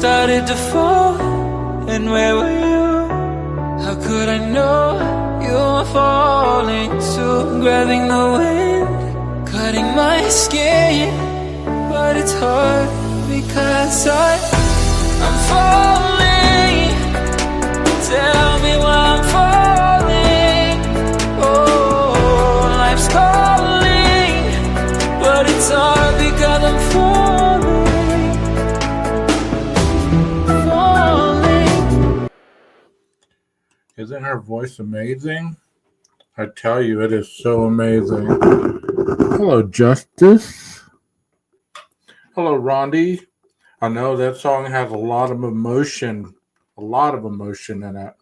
started to fall, and where were you? How could I know you were falling too? Grabbing the wind, cutting my skin, but it's hard because I'm falling. Tell me why I'm falling. Oh, life's calling, but it's hard because I'm falling. Isn't her voice amazing? I tell you, it is so amazing. Hello, Justice. Hello, Rondi. I know that song has a lot of emotion in it.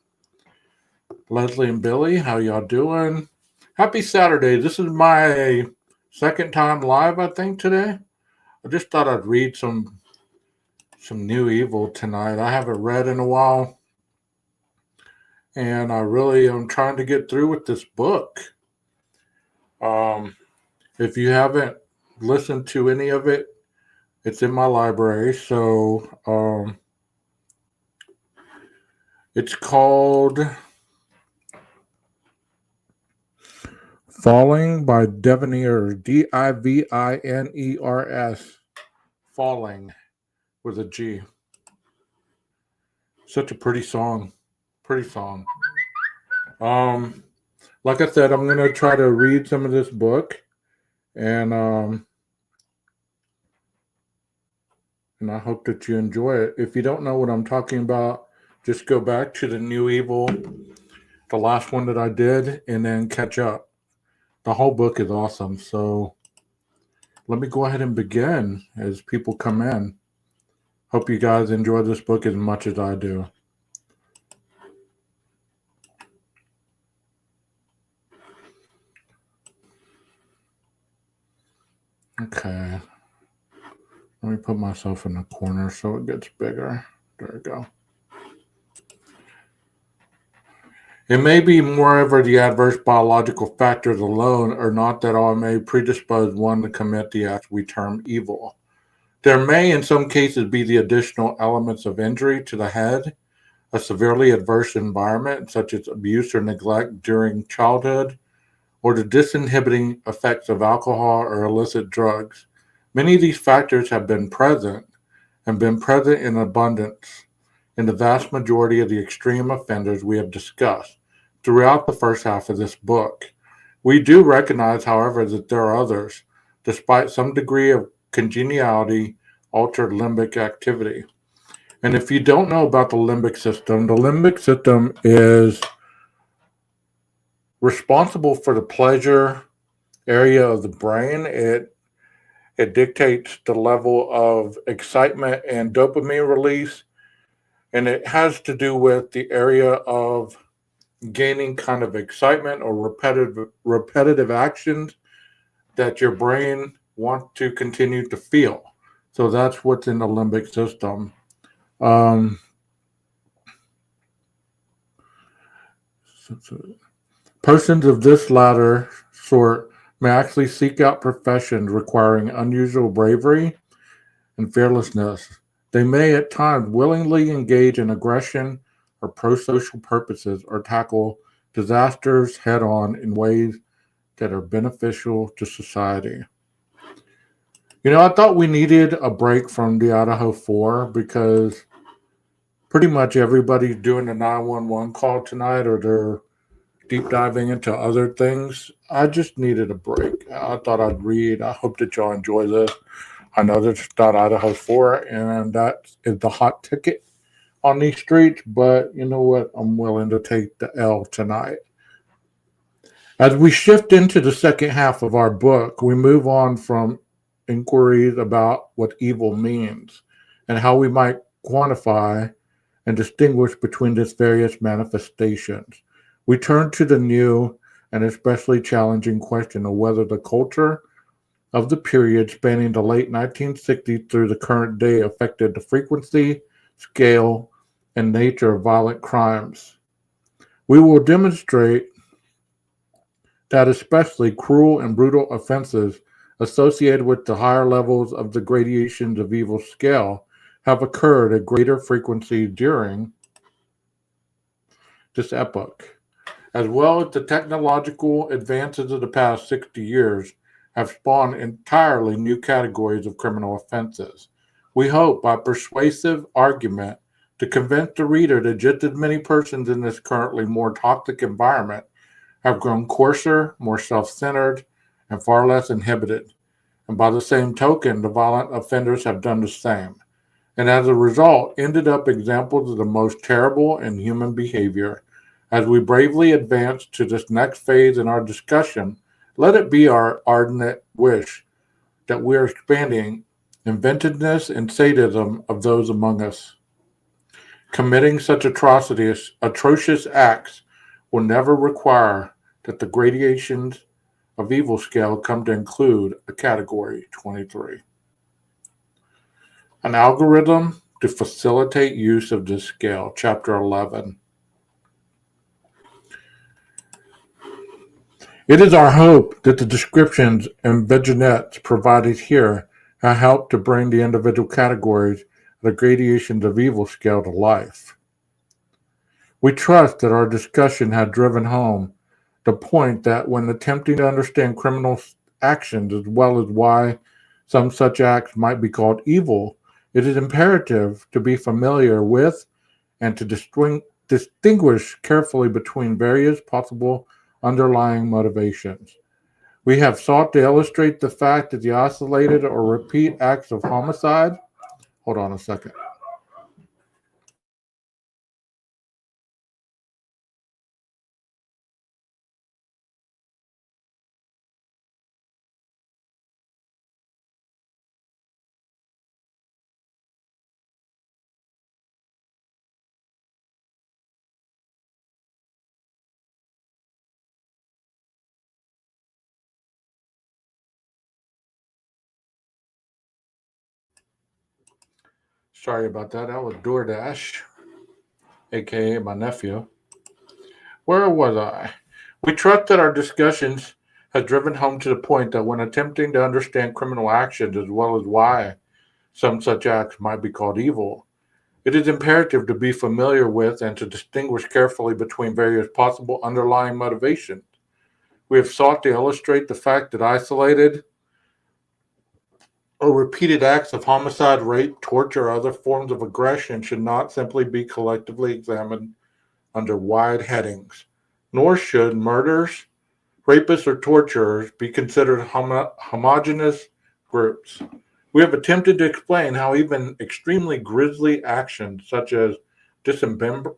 Leslie and Billy, how y'all doing? Happy Saturday. This is my second time live, I think, today. I just thought I'd read some New Evil tonight. I haven't read in a while, and I really am trying to get through with this book. If you haven't listened to any of it, it's in my library. So it's called Falling by Diviners, Diviners. Falling with a G. Such a pretty song. Like I said, I'm gonna try to read some of this book, and I hope that you enjoy it. If you don't know what I'm talking about, just go back to the New Evil, the last one that I did, and then catch up. The whole book is awesome. So let me go ahead and begin as people come in. Hope you guys enjoy this book as much as I do. Okay. Let me put myself in the corner so it gets bigger. There we go. It may be moreover the adverse biological factors alone or not that all may predispose one to commit the act we term evil. There may in some cases be the additional elements of injury to the head, a severely adverse environment such as abuse or neglect during childhood, or the disinhibiting effects of alcohol or illicit drugs. Many of these factors have been present in abundance in the vast majority of the extreme offenders we have discussed throughout the first half of this book. We do recognize, however, that there are others, despite some degree of congeniality, altered limbic activity. And if you don't know about the limbic system is responsible for the pleasure area of the brain. It dictates the level of excitement and dopamine release, and it has to do with the area of gaining kind of excitement or repetitive actions that your brain wants to continue to feel. So that's what's in the limbic system. Persons of this latter sort may actually seek out professions requiring unusual bravery and fearlessness. They may at times willingly engage in aggression or pro-social purposes or tackle disasters head-on in ways that are beneficial to society. I thought we needed a break from the Idaho 4 because pretty much everybody's doing the 911 call tonight or they're deep diving into other things. I just needed a break. I thought I'd read. I hope that y'all enjoy this. I know that's not Idaho 4, and that is the hot ticket on these streets, but you know what? I'm willing to take the L tonight. As we shift into the second half of our book, we move on from inquiries about what evil means and how we might quantify and distinguish between its various manifestations. We turn to the new and especially challenging question of whether the culture of the period spanning the late 1960s through the current day affected the frequency, scale, and nature of violent crimes. We will demonstrate that especially cruel and brutal offenses associated with the higher levels of the gradations of evil scale have occurred at greater frequency during this epoch, as well as the technological advances of the past 60 years have spawned entirely new categories of criminal offenses. We hope by persuasive argument to convince the reader that just as many persons in this currently more toxic environment have grown coarser, more self centered, and far less inhibited. And by the same token, the violent offenders have done the same. And as a result, ended up examples of the most terrible in human behavior. As we bravely advance to this next phase in our discussion, let it be our ardent wish that we are expanding inventiveness and sadism of those among us. Committing such atrocious acts will never require that the gradations of evil scale come to include a category 23. An algorithm to facilitate use of this scale, Chapter 11. It is our hope that the descriptions and vignettes provided here have helped to bring the individual categories of the gradations of evil scale to life. We trust that our discussion had driven home the point that when attempting to understand criminal actions as well as why some such acts might be called evil, it is imperative to be familiar with and to distinguish carefully between various possible underlying motivations. We have sought to illustrate the fact that the isolated or repeat acts of homicide. Hold on a second. Sorry about that. That was DoorDash, aka my nephew. Where was I? We trust that our discussions has driven home to the point that when attempting to understand criminal actions as well as why some such acts might be called evil, it is imperative to be familiar with and to distinguish carefully between various possible underlying motivations. We have sought to illustrate the fact that isolated or repeated acts of homicide, rape, torture, or other forms of aggression should not simply be collectively examined under wide headings, nor should murders, rapists, or torturers be considered homogeneous groups. We have attempted to explain how even extremely grisly actions such as dismemberment,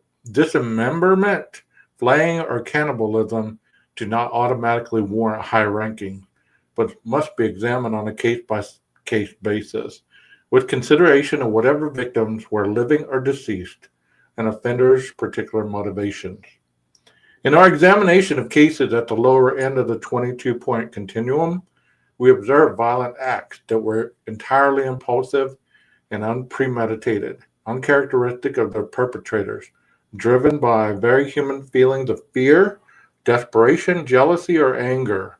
flaying, or cannibalism do not automatically warrant high ranking, but must be examined on a case by case basis, with consideration of whatever victims were living or deceased, and offenders' particular motivations. In our examination of cases at the lower end of the 22-point continuum, we observed violent acts that were entirely impulsive and unpremeditated, uncharacteristic of their perpetrators, driven by very human feelings of fear, desperation, jealousy, or anger,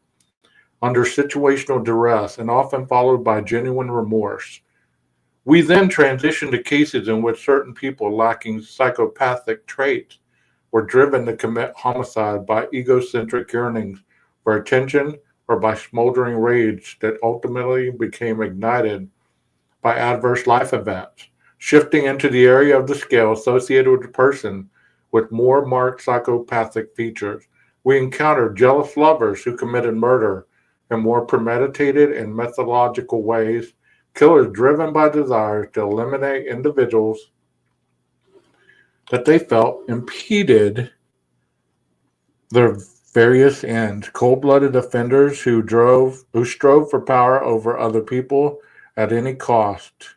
under situational duress, and often followed by genuine remorse. We then transitioned to cases in which certain people lacking psychopathic traits were driven to commit homicide by egocentric yearnings for attention or by smoldering rage that ultimately became ignited by adverse life events, shifting into the area of the scale associated with a person with more marked psychopathic features. We encountered jealous lovers who committed murder in more premeditated and methodological ways, killers driven by desires to eliminate individuals that they felt impeded their various ends, cold-blooded offenders who strove for power over other people at any cost,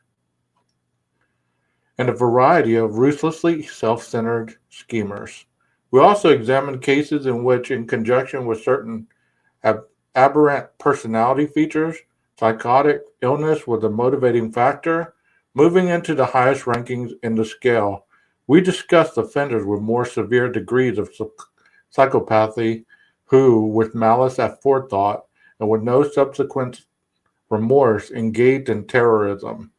and a variety of ruthlessly self-centered schemers. We also examined cases in which, in conjunction with certain aberrant personality features, psychotic illness was a motivating factor. Moving into the highest rankings in the scale, we discussed offenders with more severe degrees of psychopathy who, with malice aforethought and with no subsequent remorse, engaged in terrorism,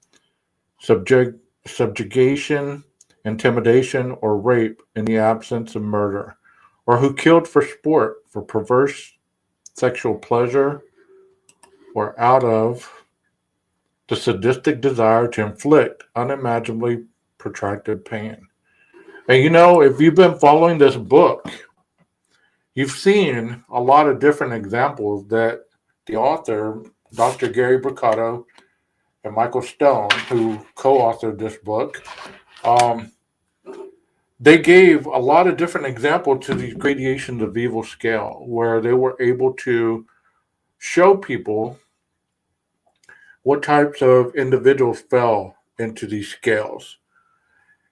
subjugation, intimidation, or rape in the absence of murder, or who killed for sport, for perverse sexual pleasure, or out of the sadistic desire to inflict unimaginably protracted pain. And if you've been following this book, you've seen a lot of different examples that the author, Dr. Gary Brucato, and Michael Stone, who co-authored this book, um, they gave a lot of different examples to these gradations of evil scale, where they were able to show people what types of individuals fell into these scales.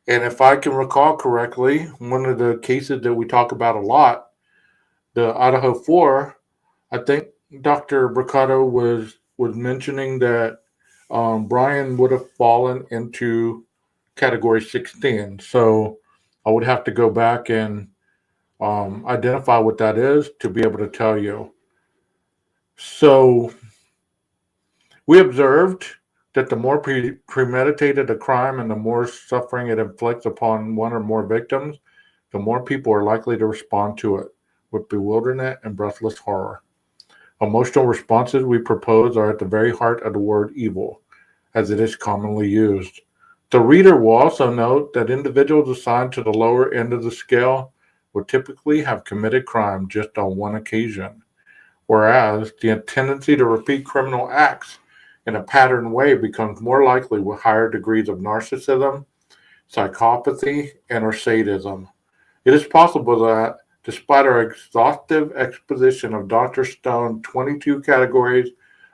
And if I can recall correctly, one of the cases that we talk about a lot, the Idaho 4, I think Dr. Brucato was mentioning that Brian would have fallen into category 16. So I would have to go back and identify what that is to be able to tell you. So we observed that the more premeditated a crime and the more suffering it inflicts upon one or more victims, the more people are likely to respond to it with bewilderment and breathless horror. Emotional responses we propose are at the very heart of the word evil, as it is commonly used. The reader will also note that individuals assigned to the lower end of the scale would typically have committed crime just on one occasion, whereas the tendency to repeat criminal acts in a patterned way becomes more likely with higher degrees of narcissism, psychopathy, and or sadism. It is possible that, despite our exhaustive exposition of Dr. Stone's 22 categories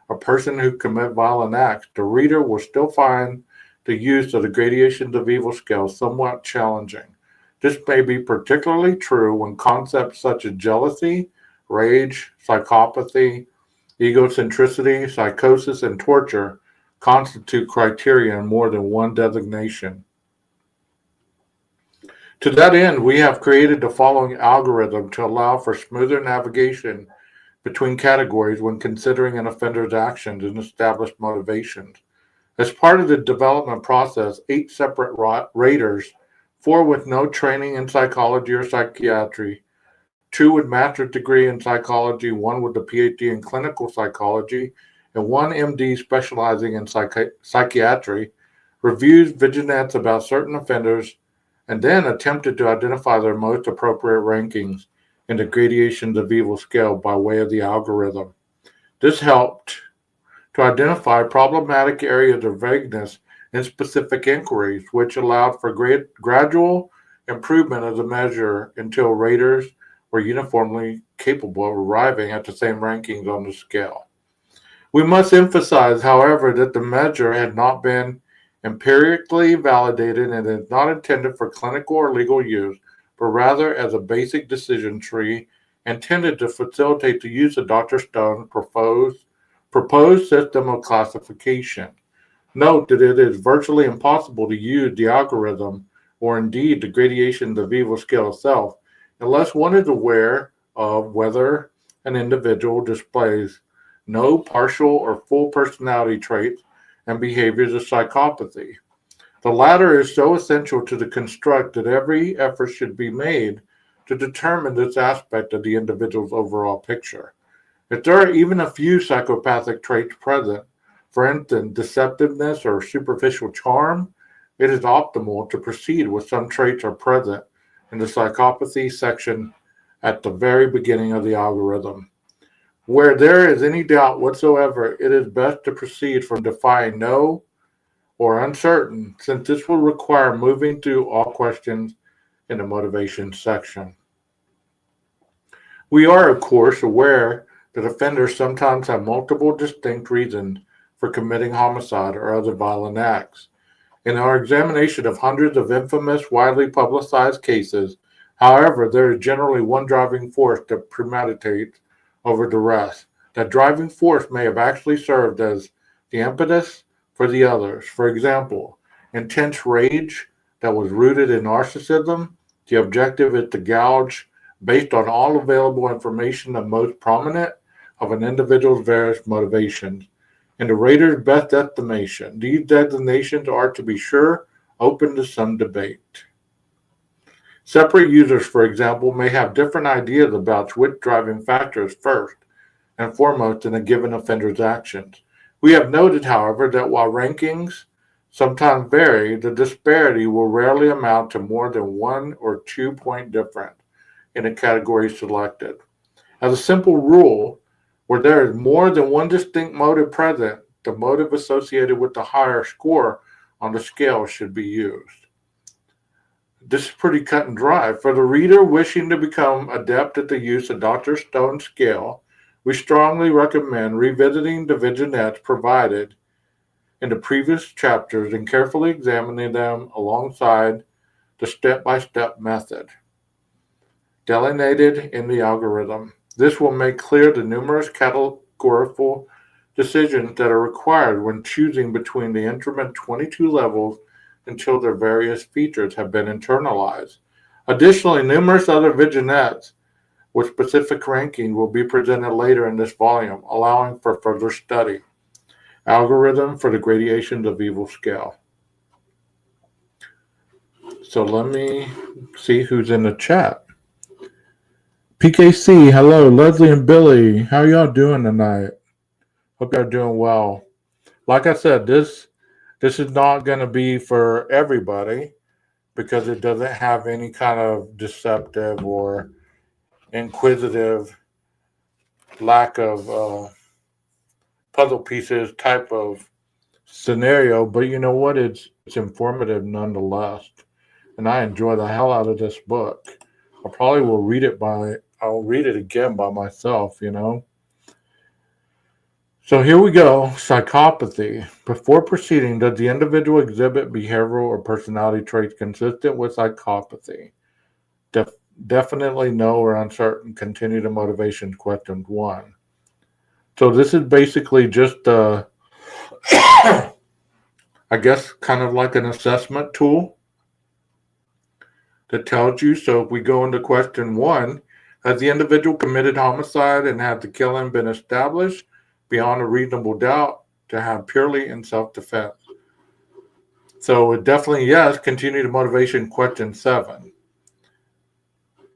of person who commit violent acts, the reader will still find the use of the gradations of evil scale somewhat challenging. This may be particularly true when concepts such as jealousy, rage, psychopathy, egocentricity, psychosis, and torture constitute criteria in more than one designation. To that end, we have created the following algorithm to allow for smoother navigation between categories when considering an offender's actions and established motivations. As part of the development process, 8 separate raters, 4 with no training in psychology or psychiatry, 2 with master's degree in psychology, 1 with a PhD in clinical psychology, and 1 MD specializing in psychiatry, reviews vignettes about certain offenders, and then attempted to identify their most appropriate rankings in the gradations of evil scale by way of the algorithm. This helped to identify problematic areas of vagueness in specific inquiries, which allowed for gradual improvement of the measure until raters were uniformly capable of arriving at the same rankings on the scale. We must emphasize, however, that the measure had not been empirically validated and is not intended for clinical or legal use, but rather as a basic decision tree intended to facilitate the use of Dr. Stone's proposed system of classification. Note that it is virtually impossible to use the algorithm or indeed the gradations of evil scale itself unless one is aware of whether an individual displays no partial or full personality traits and behaviors of psychopathy. The latter is so essential to the construct that every effort should be made to determine this aspect of the individual's overall picture. If there are even a few psychopathic traits present, for instance, deceptiveness or superficial charm, it is optimal to proceed with some traits are present in the psychopathy section at the very beginning of the algorithm. Where there is any doubt whatsoever, it is best to proceed from defining no or uncertain, since this will require moving through all questions in the motivation section. We are, of course, aware that offenders sometimes have multiple distinct reasons for committing homicide or other violent acts. In our examination of hundreds of infamous, widely publicized cases, however, there is generally one driving force that premeditates over the rest. That driving force may have actually served as the impetus for the others. For example, intense rage that was rooted in narcissism, the objective is to gouge based on all available information the most prominent of an individual's various motivations. In the rater's best estimation, these designations are, to be sure, open to some debate. Separate users, for example, may have different ideas about which driving factor is first and foremost in a given offender's actions. We have noted, however, that while rankings sometimes vary, the disparity will rarely amount to more than 1 or 2 point difference in a category selected. As a simple rule, where there is more than one distinct motive present, the motive associated with the higher score on the scale should be used. This is pretty cut and dry. For the reader wishing to become adept at the use of Dr. Stone's scale, we strongly recommend revisiting the vignettes provided in the previous chapters and carefully examining them alongside the step-by-step method delineated in the algorithm. This will make clear the numerous categorical decisions that are required when choosing between the instrument 22 levels until their various features have been internalized. Additionally, numerous other vignettes with specific ranking will be presented later in this volume, allowing for further study. Algorithm for the gradations of evil scale. So let me see who's in the chat. PKC, hello, Leslie and Billy. How y'all doing tonight? Hope y'all doing well. Like I said, this is not going to be for everybody because it doesn't have any kind of deceptive or inquisitive lack of puzzle pieces type of scenario. But you know what? It's informative nonetheless, and I enjoy the hell out of this book. I probably will I'll read it again by myself, you know. So here we go. Psychopathy. Before proceeding, does the individual exhibit behavioral or personality traits consistent with psychopathy? Definitely no or uncertain. Continue to motivation question 1. So this is basically just I guess kind of like an assessment tool that tells you. So if we go into question 1, has the individual committed homicide and has the killing been established beyond a reasonable doubt to have purely in self-defense? So it definitely yes. Continue to motivation question 7.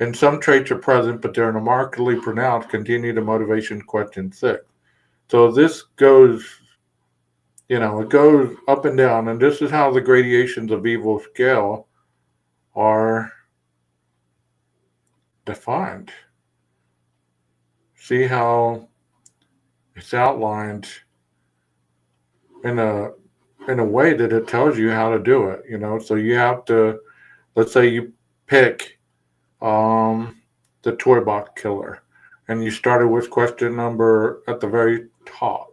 And some traits are present, but they're remarkably pronounced. Continue to motivation question 6. So this goes, it goes up and down, and this is how the gradations of evil scale are defined. See how it's outlined in a way that it tells you how to do it, So you have to, let's say you pick the toy box killer, and you started with question number at the very top.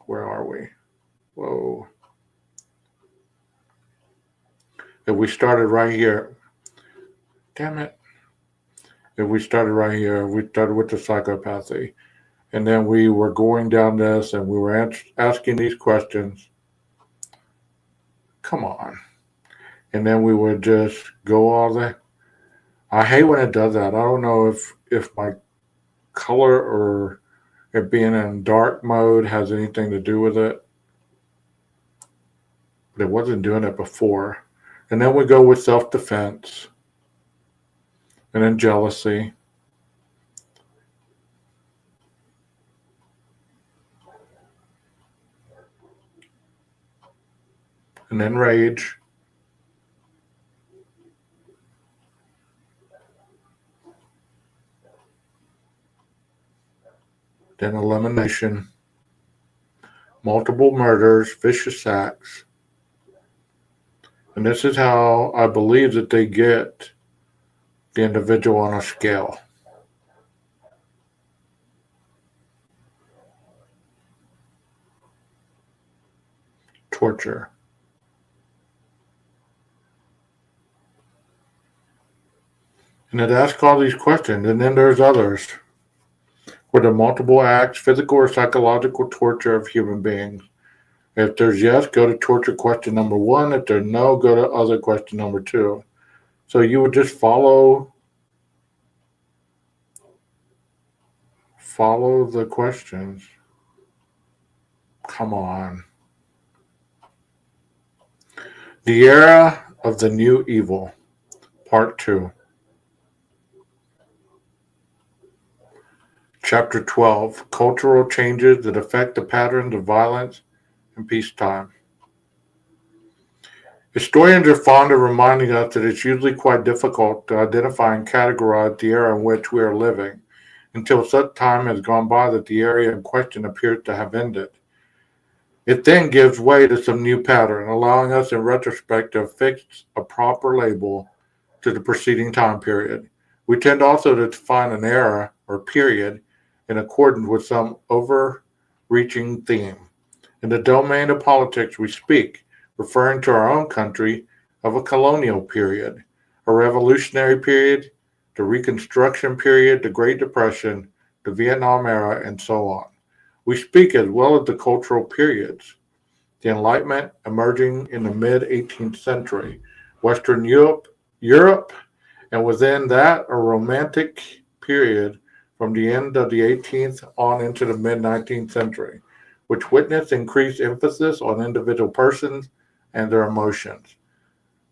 Where are we? Whoa. If we started right here, damn it. If we started right here, we started with the psychopathy. And then we were going down this and we were asking these questions. Come on. And then we would just go all the. I hate when it does that. I don't know if my color or it being in dark mode has anything to do with it. But it wasn't doing it before. And then we go with self-defense. And then jealousy. And then rage. Then elimination. Multiple murders, vicious acts. And this is how I believe that they get the individual on a scale. Torture. And it asks all these questions, and then there's others. Were there multiple acts, physical or psychological torture of human beings? If there's yes, go to torture question number 1. If there's no, go to other question number 2. So you would just follow the questions. Come on. The Era of the New Evil, Part 2. Chapter 12, Cultural Changes that Affect the Patterns of Violence in Peacetime. Historians are fond of reminding us that it's usually quite difficult to identify and categorize the era in which we are living, until such time has gone by that the era in question appears to have ended. It then gives way to some new pattern, allowing us in retrospect to affix a proper label to the preceding time period. We tend also to define an era or period in accordance with some overreaching theme. In the domain of politics, we speak, referring to our own country, of a colonial period, a revolutionary period, the Reconstruction period, the Great Depression, the Vietnam era, and so on. We speak as well as the cultural periods. The Enlightenment emerging in the mid-18th century, Western Europe, and within that a Romantic period from the end of the 18th on into the mid-19th century, which witnessed increased emphasis on individual persons and their emotions.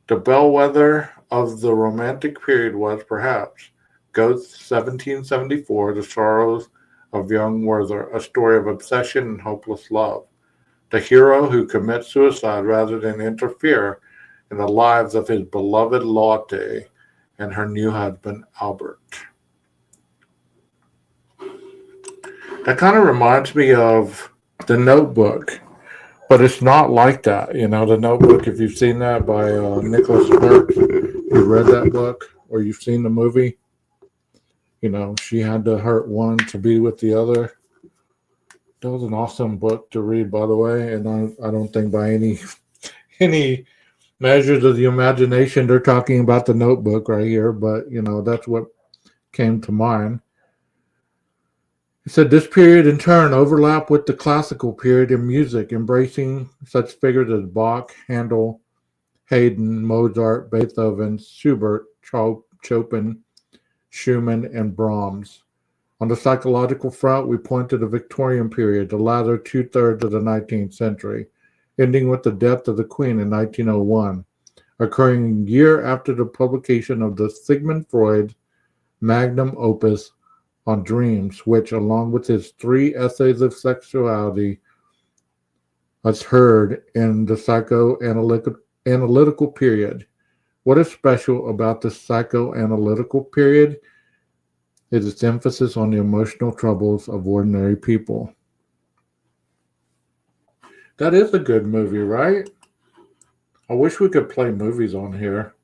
The bellwether of the Romantic period was, perhaps, Goethe's 1774, The Sorrows of Young Werther, a story of obsession and hopeless love. The hero who commits suicide rather than interfere in the lives of his beloved Lotte and her new husband, Albert. That kind of reminds me of The Notebook, but it's not like that. You know, The Notebook, if you've seen that by Nicholas Sparks, you read that book or you've seen the movie, you know, she had to hurt one to be with the other. That was an awesome book to read, by the way, and I don't think by any measures of the imagination they're talking about The Notebook right here, but, you know, that's what came to mind. He said this period in turn overlapped with the classical period in music, embracing such figures as Bach, Handel, Haydn, Mozart, Beethoven, Schubert, Chopin, Schumann, and Brahms. On the psychological front, we point to the Victorian period, the latter two-thirds of the 19th century, ending with the death of the Queen in 1901, occurring a year after the publication of the Sigmund Freud magnum opus on dreams, which, along with his 3 essays of sexuality, was heard in the psychoanalytical period. What is special about the psychoanalytical period is its emphasis on the emotional troubles of ordinary people. That is a good movie, right? I wish we could play movies on here.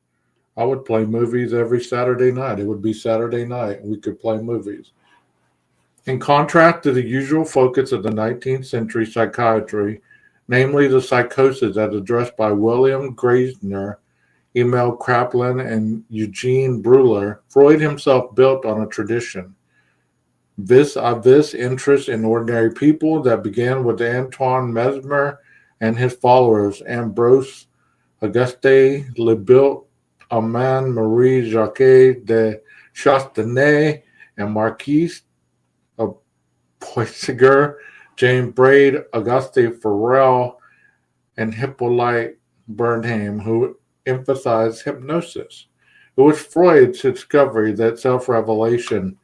I would play movies every Saturday night. It would be Saturday night, and we could play movies. In contrast to the usual focus of the 19th century psychiatry, namely the psychosis as addressed by William Grassner, Emil Kraepelin, and Eugene Breuer, Freud himself built on a tradition. Vis-a-vis interest in ordinary people that began with Antoine Mesmer and his followers, Ambrose Auguste Lebult, Armand Marie Jacques de Chastenay, and Marquis of Poiseuille, James Braid, Auguste Farrell, and Hippolyte Bernheim, who emphasized hypnosis. It was Freud's discovery that self-revelation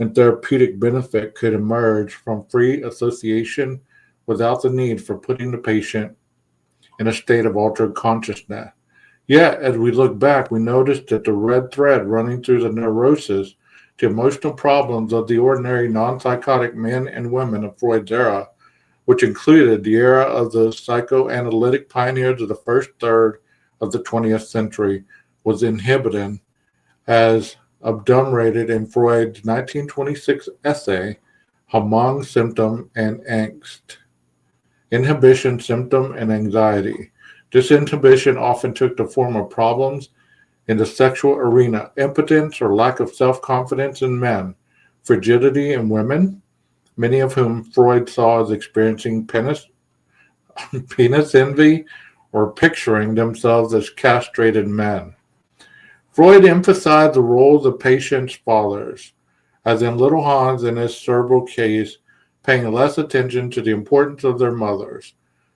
and therapeutic benefit could emerge from free association without the need for putting the patient in a state of altered consciousness. Yet, as we look back, we notice that the red thread running through the neurosis to emotional problems of the ordinary non-psychotic men and women of Freud's era, which included the era of the psychoanalytic pioneers of the first third of the 20th century, was inhibited as abdumbrated in Freud's 1926 essay, Hamung, Symptom and Angst. Inhibition, symptom, and anxiety. This inhibition often took the form of problems in the sexual arena, impotence or lack of self-confidence in men, frigidity in women, many of whom Freud saw as experiencing penis envy or picturing themselves as castrated men. Freud emphasized the roles of patients' fathers, as in Little Hans in his cerebral case, paying less attention to the importance of their mothers.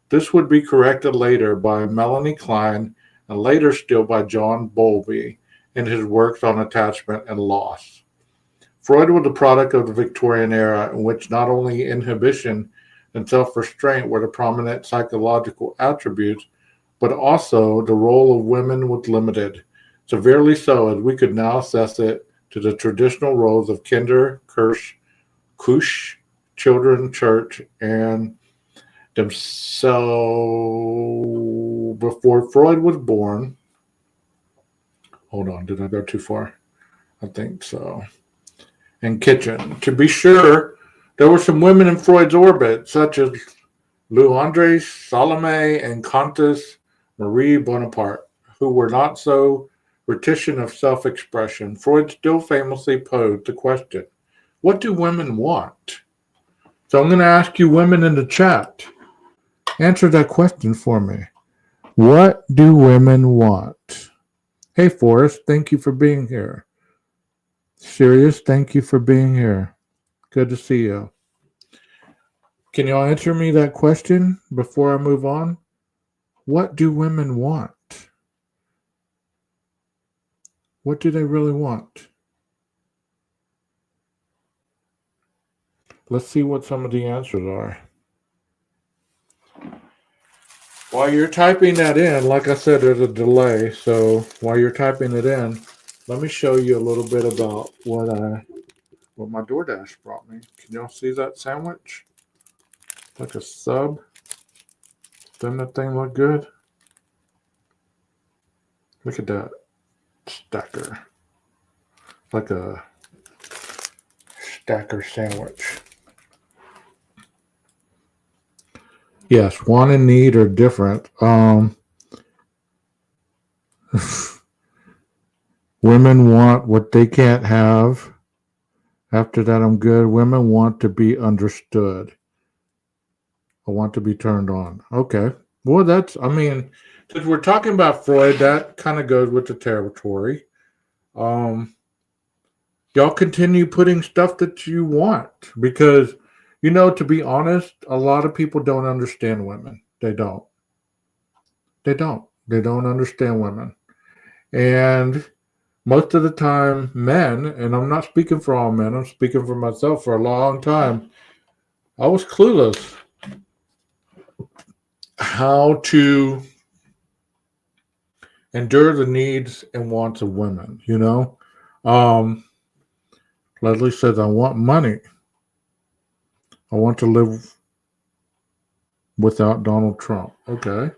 This would be corrected later by Melanie Klein and later still by John Bowlby in his works on attachment and loss. Freud was the product of the Victorian era in which not only inhibition and self-restraint were the prominent psychological attributes, but also the role of women was limited, severely so as we could now assess it to the traditional roles of kinder, kush, children, church, and themselves. Before Freud was born, hold on, did I go too far? I think so. And kitchen. To be sure, there were some women in Freud's orbit, such as Leandre Salome and Countess Marie Bonaparte, who were not so reticent of self-expression. Freud still famously posed the question, what do women want? So I'm going to ask you women in the chat, answer that question for me. What do women want? Hey, Forrest, thank you for being here. Sirius, thank you for being here. Good to see you. Can y'all answer me that question before I move on? What do women want? What do they really want? Let's see what some of the answers are. While you're typing that in, like I said, there's a delay. So while you're typing it in, let me show you a little bit about what my DoorDash brought me. Can y'all see that sandwich? Like a sub. Doesn't that thing look good? Look at that stacker. Like a stacker sandwich. Yes, want and need are different. Women want what they can't have. After that, I'm good. Women want to be understood. I want to be turned on. Okay. Well, since we're talking about Freud, that kind of goes with the territory. Y'all continue putting stuff that you want because, to be honest, a lot of people don't understand women. They don't. They don't understand women. And most of the time, men, and I'm not speaking for all men, I'm speaking for myself for a long time, I was clueless how to endure the needs and wants of women, Leslie says, I want money. I want to live without Donald Trump. Okay.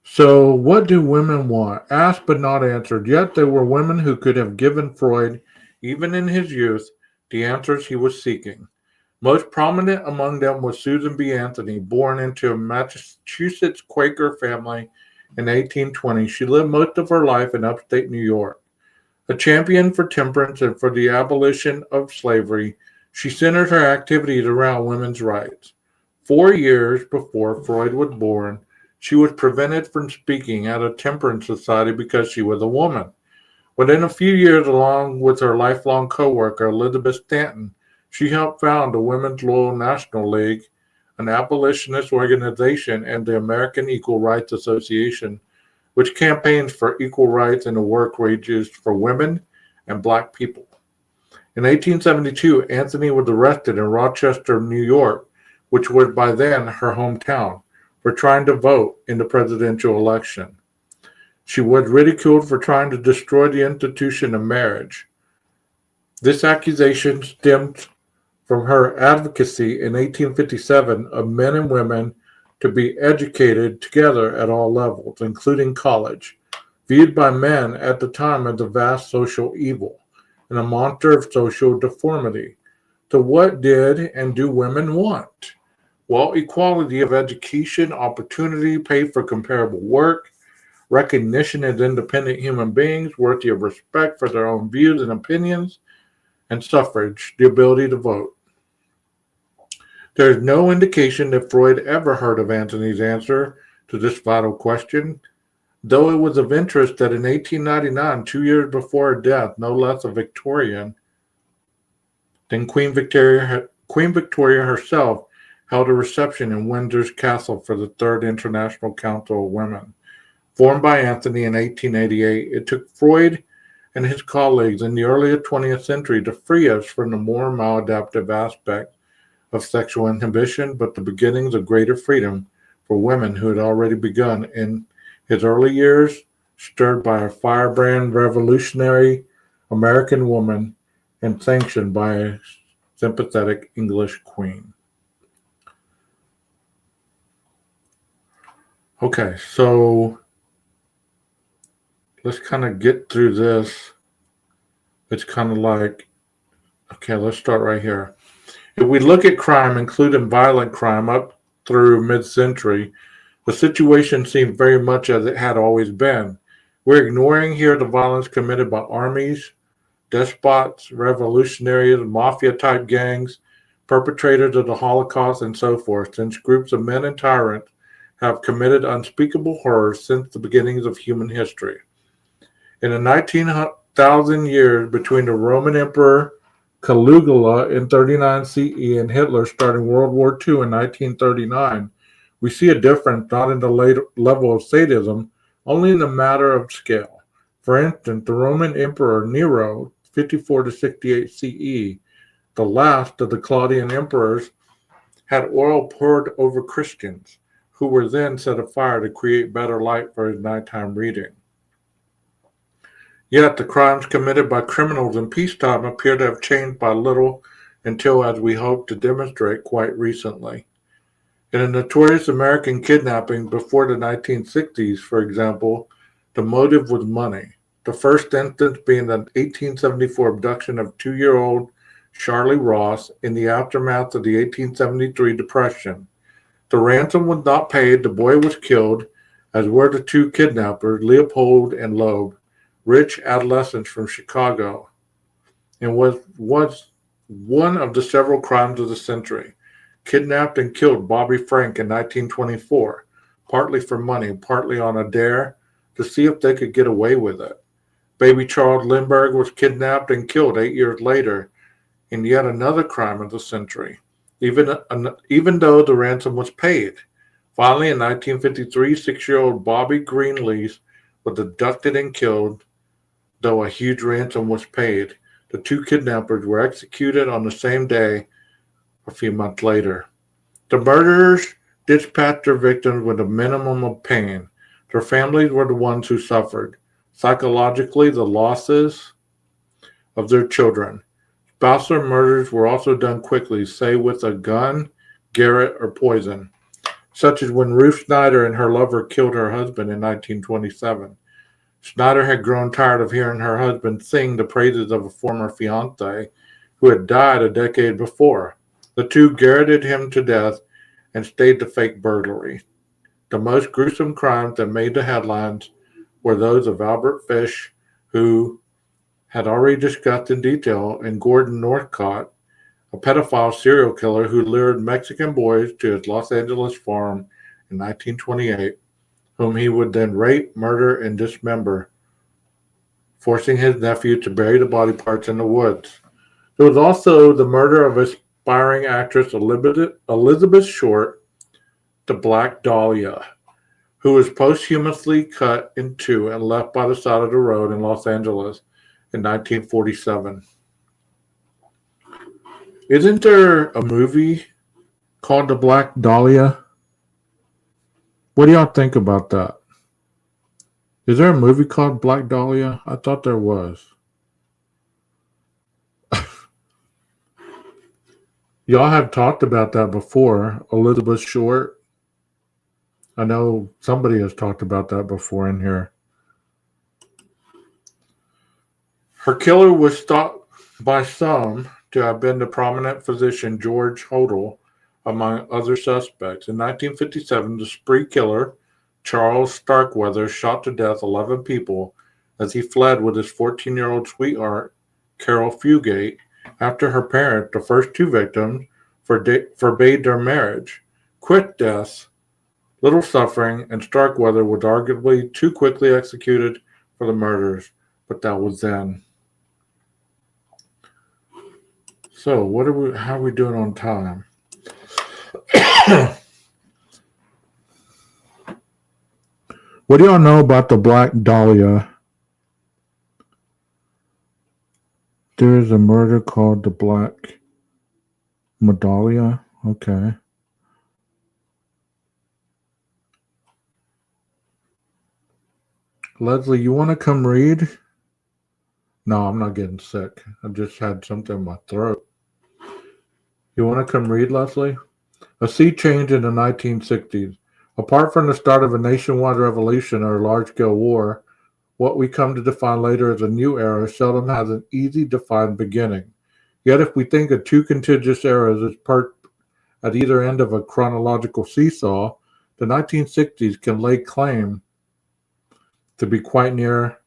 So what do women want? Asked but not answered. Yet there were women who could have given Freud, even in his youth, the answers he was seeking. Most prominent among them was Susan B. Anthony, born into a Massachusetts Quaker family in 1820. She lived most of her life in upstate New York. A champion for temperance and for the abolition of slavery, she centered her activities around women's rights. 4 years before Freud was born, she was prevented from speaking at a temperance society because she was a woman. Within a few years, along with her lifelong co-worker, Elizabeth Stanton, she helped found the Women's Loyal National League, an abolitionist organization, and the American Equal Rights Association, which campaigns for equal rights and the work wages for women and Black people. In 1872, Anthony was arrested in Rochester, New York, which was by then her hometown, for trying to vote in the presidential election. She was ridiculed for trying to destroy the institution of marriage. This accusation stemmed from her advocacy in 1857 of men and women to be educated together at all levels, including college, viewed by men at the time as a vast social evil and a monster of social deformity. So what did and do women want? Well, equality of education, opportunity, pay for comparable work, recognition as independent human beings worthy of respect for their own views and opinions, and suffrage, the ability to vote. There is no indication that Freud ever heard of Anthony's answer to this vital question, though it was of interest that in 1899, 2 years before her death, no less a Victorian than Queen Victoria herself held a reception in Windsor's Castle for the Third International Council of Women. Formed by Anthony in 1888, it took Freud and his colleagues in the early 20th century to free us from the more maladaptive aspect of sexual inhibition, but the beginnings of greater freedom for women who had already begun in his early years, stirred by a firebrand revolutionary American woman and sanctioned by a sympathetic English queen. Okay, so let's kind of get through this. It's kind of like, okay, let's start right here. If we look at crime, including violent crime, up through mid-century, the situation seemed very much as it had always been. We're ignoring here the violence committed by armies, despots, revolutionaries, mafia-type gangs, perpetrators of the Holocaust, and so forth, since groups of men and tyrants have committed unspeakable horrors since the beginnings of human history. In the 19,000 years between the Roman Emperor Caligula in 39 CE and Hitler starting World War II in 1939, we see a difference not in the level of sadism, only in the matter of scale. For instance, the Roman Emperor Nero, 54 to 68 CE, the last of the Claudian emperors, had oil poured over Christians, who were then set afire to create better light for his nighttime reading. Yet the crimes committed by criminals in peacetime appear to have changed by little until, as we hope to demonstrate, quite recently. In a notorious American kidnapping before the 1960s, for example, the motive was money. The first instance being the 1874 abduction of 2-year-old Charlie Ross in the aftermath of the 1873 Depression. The ransom was not paid, the boy was killed, as were the two kidnappers, Leopold and Loeb, rich adolescents from Chicago, and was one of the several crimes of the century. Kidnapped and killed Bobby Frank in 1924, partly for money, partly on a dare to see if they could get away with it. Baby Charles Lindbergh was kidnapped and killed 8 years later in yet another crime of the century, even though the ransom was paid. Finally, in 1953, 6-year-old Bobby Greenlease was abducted and killed, though a huge ransom was paid. The two kidnappers were executed on the same day a few months later. The murderers dispatched their victims with a minimum of pain. Their families were the ones who suffered, psychologically, the losses of their children. Spousal murders were also done quickly, say with a gun, garrote, or poison, such as when Ruth Snyder and her lover killed her husband in 1927. Snyder had grown tired of hearing her husband sing the praises of a former fiancé who had died a decade before. The two garroted him to death and staged a fake burglary. The most gruesome crimes that made the headlines were those of Albert Fish, who had already discussed in detail, and Gordon Northcott, a pedophile serial killer who lured Mexican boys to his Los Angeles farm in 1928, whom he would then rape, murder, and dismember, forcing his nephew to bury the body parts in the woods. There was also the murder of aspiring actress Elizabeth Short, the Black Dahlia, who was posthumously cut in two and left by the side of the road in Los Angeles in 1947. Isn't there a movie called The Black Dahlia? What do y'all think about that? Is there a movie called Black Dahlia? I thought there was. Y'all have talked about that before, Elizabeth Short. I know somebody has talked about that before in here. Her killer was thought by some to have been the prominent physician George Hodel, among other suspects. In 1957, the spree killer, Charles Starkweather, shot to death 11 people as he fled with his 14-year-old sweetheart, Carol Fugate, after her parents, the first two victims, forbade their marriage. Quick deaths, little suffering, and Starkweather was arguably too quickly executed for the murders, but that was then. So, how are we doing on time? What do y'all know about the Black Dahlia? There is a murder called the Black Medallia. Okay. Leslie, you want to come read? No, I'm not getting sick. I just had something in my throat. You want to come read, Leslie? A sea change in the 1960s. Apart from the start of a nationwide revolution or a large-scale war, what we come to define later as a new era seldom has an easy defined beginning. Yet if we think of two contiguous eras as part at either end of a chronological seesaw, the 1960s can lay claim to be quite near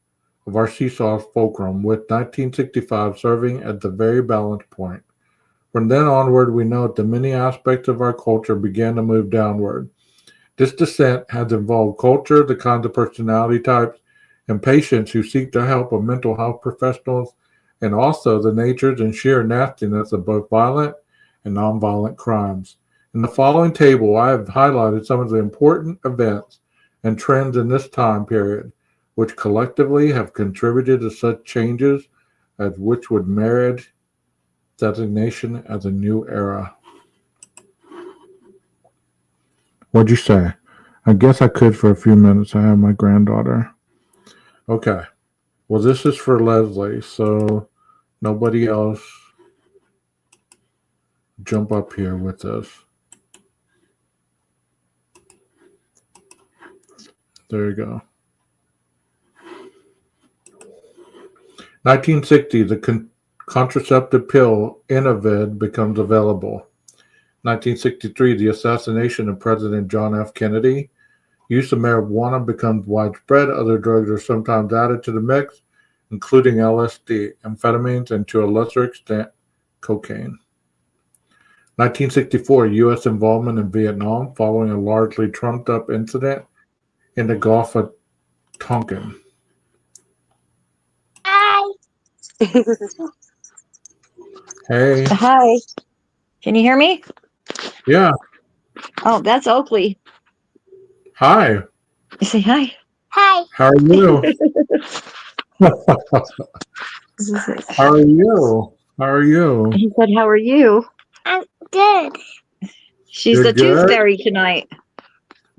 of our seesaw's fulcrum, with 1965 serving at the very balance point. From then onward, we note that many aspects of our culture began to move downward. This descent has involved culture, the kinds of personality types, and patients who seek the help of mental health professionals, and also the natures and sheer nastiness of both violent and nonviolent crimes. In the following table, I have highlighted some of the important events and trends in this time period, which collectively have contributed to such changes as which would merit designation as a new era. What'd you say? I guess I could for a few minutes. I have my granddaughter. Okay. Well, this is for Leslie, so nobody else jump up here with us. There you go. 1960, the contraceptive pill Inovid becomes available. 1963, the assassination of President John F. Kennedy. Use of marijuana becomes widespread. Other drugs are sometimes added to the mix, including LSD, amphetamines, and to a lesser extent, cocaine. 1964, U.S. involvement in Vietnam following a largely trumped-up incident in the Gulf of Tonkin. Hi. Hey. Hi. Can you hear me? Yeah. Oh, that's Oakley. Hi. You say hi. Hi. How are you? How are you? How are you? He said, how are you? I'm good. She's You're the tooth good? fairy tonight.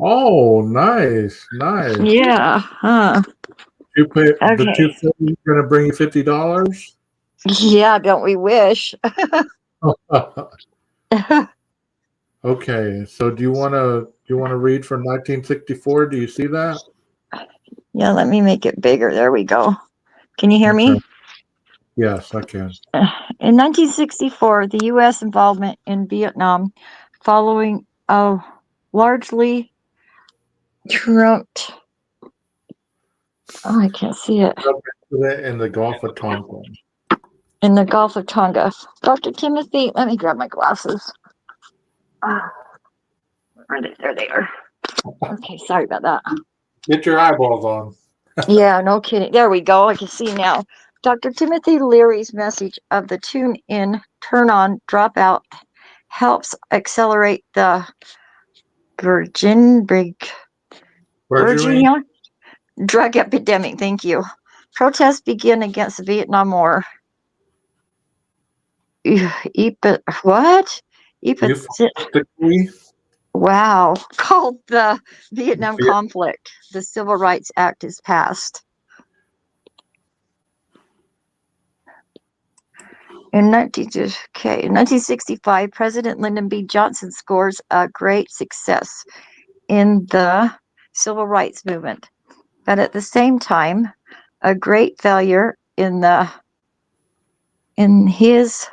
Oh, nice. Nice. Yeah. Huh. You pay the Okay. two fifty going to bring you $50? Yeah, don't we wish? Okay, so do you want to read from 1964? Do you see that? Yeah, let me make it bigger. There we go. Can you hear me? Yes, I can. In 1964, the U.S. involvement in Vietnam following a largely trumped. Oh, I can't see it. In the Gulf of Tonkin. In the Gulf of Tonga. Dr. Timothy, let me grab my glasses. Where are they? There they are. Okay, sorry about that. Get your eyeballs on. Yeah, no kidding. There we go. I can see now. Dr. Timothy Leary's message of the tune in, turn on, drop out helps accelerate the Virginia drug epidemic. Thank you. Protests begin against the Vietnam War. What? Wow. Called the Vietnam conflict. The Civil Rights Act is passed. In 1965, President Lyndon B. Johnson scores a great success in the civil rights movement, but at the same time, a great failure in his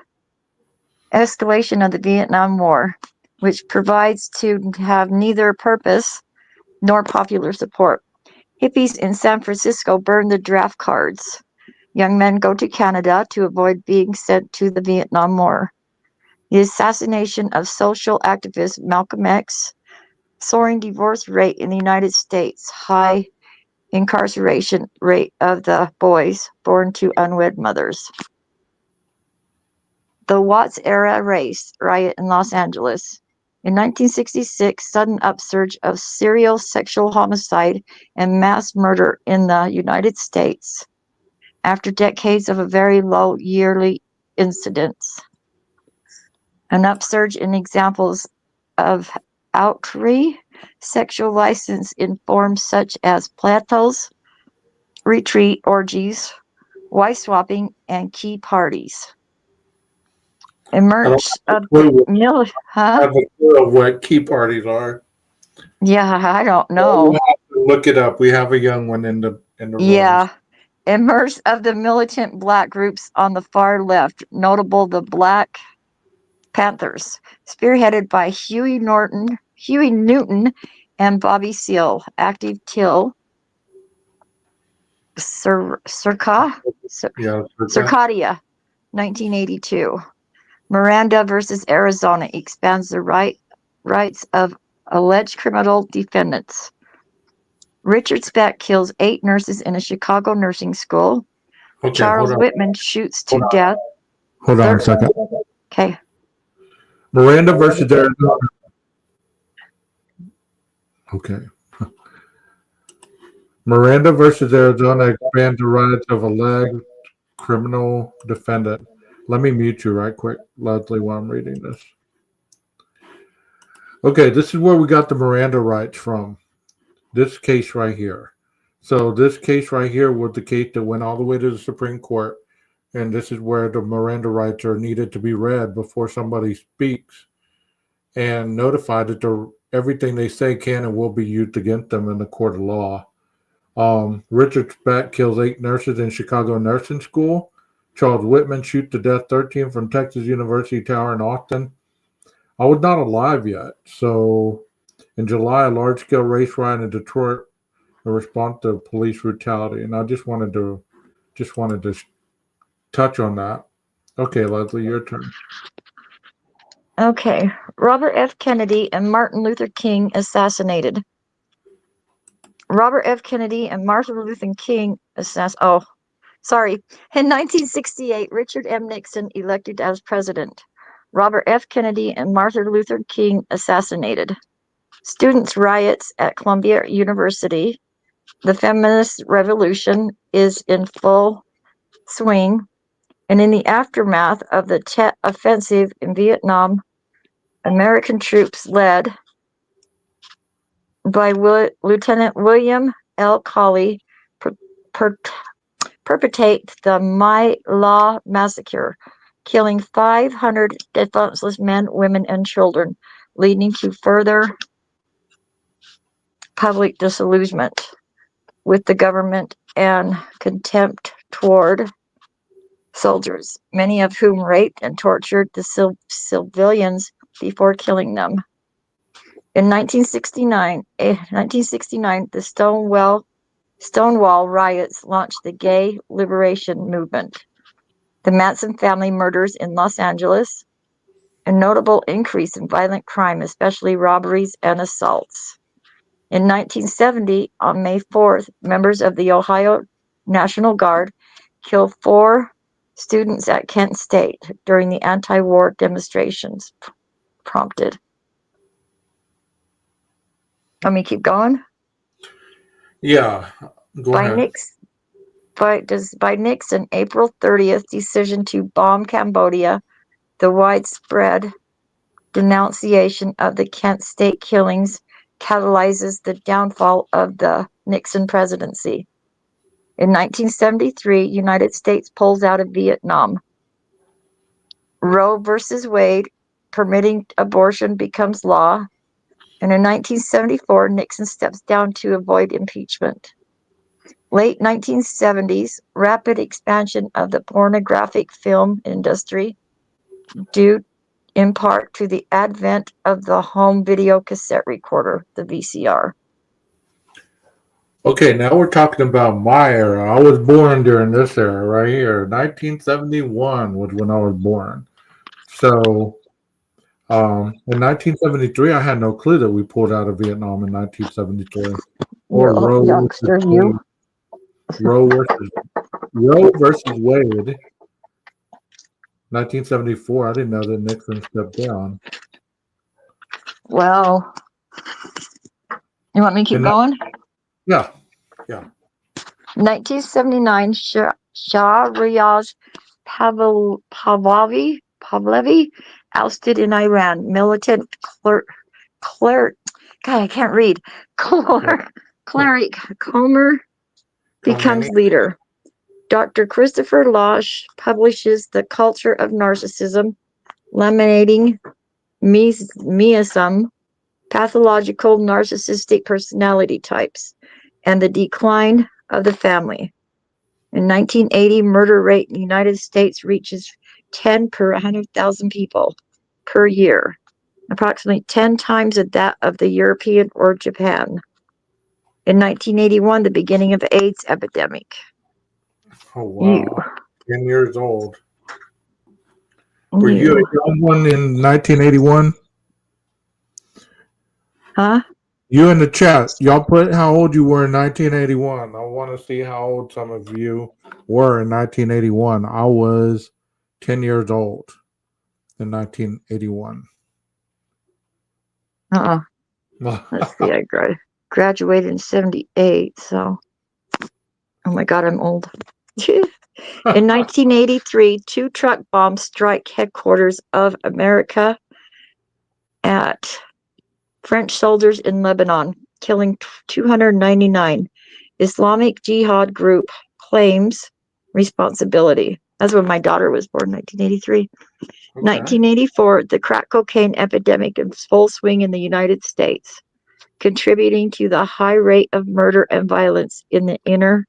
escalation of the Vietnam War, which provides to have neither purpose nor popular support. Hippies in San Francisco burn the draft cards. Young men go to Canada to avoid being sent to the Vietnam War. The assassination of social activist Malcolm X, soaring divorce rate in the United States, high incarceration rate of the boys born to unwed mothers. The Watts era race riot in Los Angeles. In 1966, sudden upsurge of serial sexual homicide and mass murder in the United States after decades of a very low yearly incidence. An upsurge in examples of outre sexual license in forms such as platos, retreat orgies, wife swapping, and key parties. I don't Emerge have of a the clue, huh? have a clue of what key parties are. Yeah, I don't We'll know. have to look it up. We have a young one in the room. Yeah. Emerge of the militant black groups on the far left, notable the Black Panthers, spearheaded by Huey Newton, and Bobby Seale, active till Yeah, circa. Circadia, 1982. Miranda versus Arizona expands the rights of alleged criminal defendants. Richard Speck kills 8 nurses in a Chicago nursing school. Okay, hold Charles on. Whitman shoots to Hold on. death. Hold on a second. Okay. Miranda versus Arizona. Okay. Miranda versus Arizona expands the rights of alleged criminal defendant. Let me mute you right quick, Leslie, while I'm reading this. Okay, this is where we got the Miranda rights from. This case right here. So this case right here was the case that went all the way to the Supreme Court, and this is where the Miranda rights are needed to be read before somebody speaks and notified that everything they say can and will be used against them in the court of law. Richard Speck kills 8 nurses in Chicago nursing school. Charles Whitman shoots to death 13 from Texas University Tower in Austin. I was not alive yet. So in July, a large-scale race riot in Detroit in response to police brutality. And I just wanted to touch on that. Okay, Leslie, your turn. Okay. Robert F. Kennedy and Martin Luther King assassinated. Robert F. Kennedy and Martin Luther King In 1968, Richard M. Nixon elected as president. Robert F. Kennedy and Martin Luther King assassinated. Students' riots at Columbia University. The feminist revolution is in full swing. And in the aftermath of the Tet Offensive in Vietnam, American troops led by Lieutenant William L. Cawley perpetrate the My Lai massacre, killing 500 defenseless men, women, and children, leading to further public disillusionment with the government and contempt toward soldiers, many of whom raped and tortured the civilians before killing them. In 1969, the Stonewall riots launched the gay liberation movement. The Manson family murders in Los Angeles, a notable increase in violent crime, especially robberies and assaults. In 1970, on May 4th, members of the Ohio National Guard killed 4 students at Kent State during the anti-war demonstrations prompted. Let me keep going. Yeah, go ahead. By Nixon, April 30th decision to bomb Cambodia, the widespread denunciation of the Kent State killings catalyzes the downfall of the Nixon presidency. In 1973, United States pulls out of Vietnam. Roe versus Wade, permitting abortion, becomes law. And in 1974, Nixon steps down to avoid impeachment. Late 1970s, rapid expansion of the pornographic film industry due in part to the advent of the home video cassette recorder, the VCR. Okay, now we're talking about my era. I was born during this era right here. 1971 was when I was born. So in 1973, I had no clue that we pulled out of Vietnam in 1973. Or Roe Youngster, versus Wade. Roe versus Wade. 1974. I didn't know that Nixon stepped down. Well, you want me to keep And going? yeah. 1979, Shah Riaz Pahlavi ousted in Iran. Militant God, I can't read. Cleric Comer becomes Khomeini. leader. Dr. Christopher Losh publishes The Culture of Narcissism, Laminating Miasm, Pathological Narcissistic Personality Types, and the Decline of the Family. In 1980, murder rate in the United States reaches 10 per 100,000 people per year, approximately 10 times that of the European or Japan. In 1981, the beginning of the AIDS epidemic. Oh You, wow. 10 years old. Were you you, a young one in 1981? huh? You in the chat, y'all put how old you were in 1981. I want to see how old some of you were in 1981. I was 10 years old in 1981. Let's see, I graduated in 78, so, oh my God, I'm old. In 1983, 2 truck bombs strike headquarters of America at French soldiers in Lebanon, killing 299. Islamic Jihad group claims responsibility. That's when my daughter was born, 1983. Okay. 1984, the crack cocaine epidemic in full swing in the United States, contributing to the high rate of murder and violence in the inner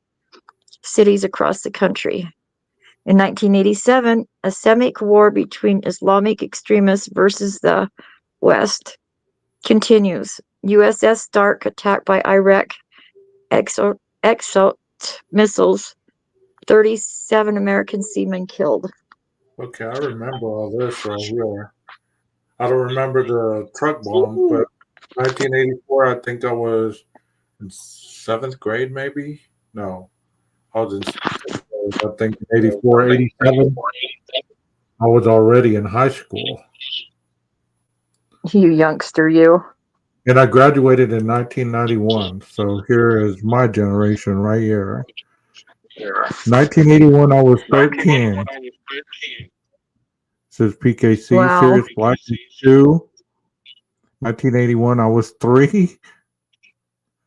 cities across the country. In 1987, a Semitic war between Islamic extremists versus the West continues. USS Stark attacked by Iraq Exalt missiles, 37 American seamen killed. Okay, I remember all this right here. I don't remember the truck bomb, but 1984, I think I was in seventh grade, maybe? No, I was in sixth grade. I think 84, 87, I was already in high school. You youngster, you. And I graduated in 1991. So here is my generation right here. 1981, I was 13. Says PKC, Wow. Serious Black 2. 1981, I was 3.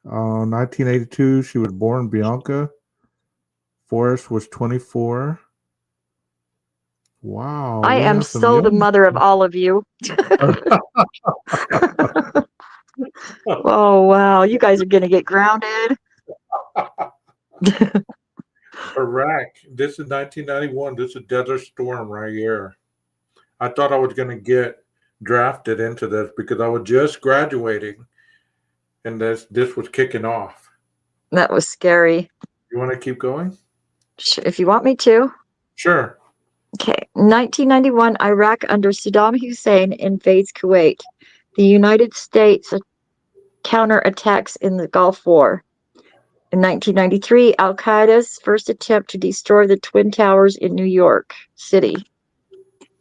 1982, she was born, Bianca. Forrest was 24. Wow, I we am have some so the young. mother of all of you. Oh, wow. You guys are going to get grounded. Iraq. This is 1991. This is Desert Storm right here. I thought I was going to get drafted into this because I was just graduating and this was kicking off. That was scary. You want to keep going? If you want me to. Sure. Okay. 1991, Iraq under Saddam Hussein invades Kuwait. The United States counterattacks in the Gulf War. In 1993, Al Qaeda's first attempt to destroy the Twin Towers in New York City.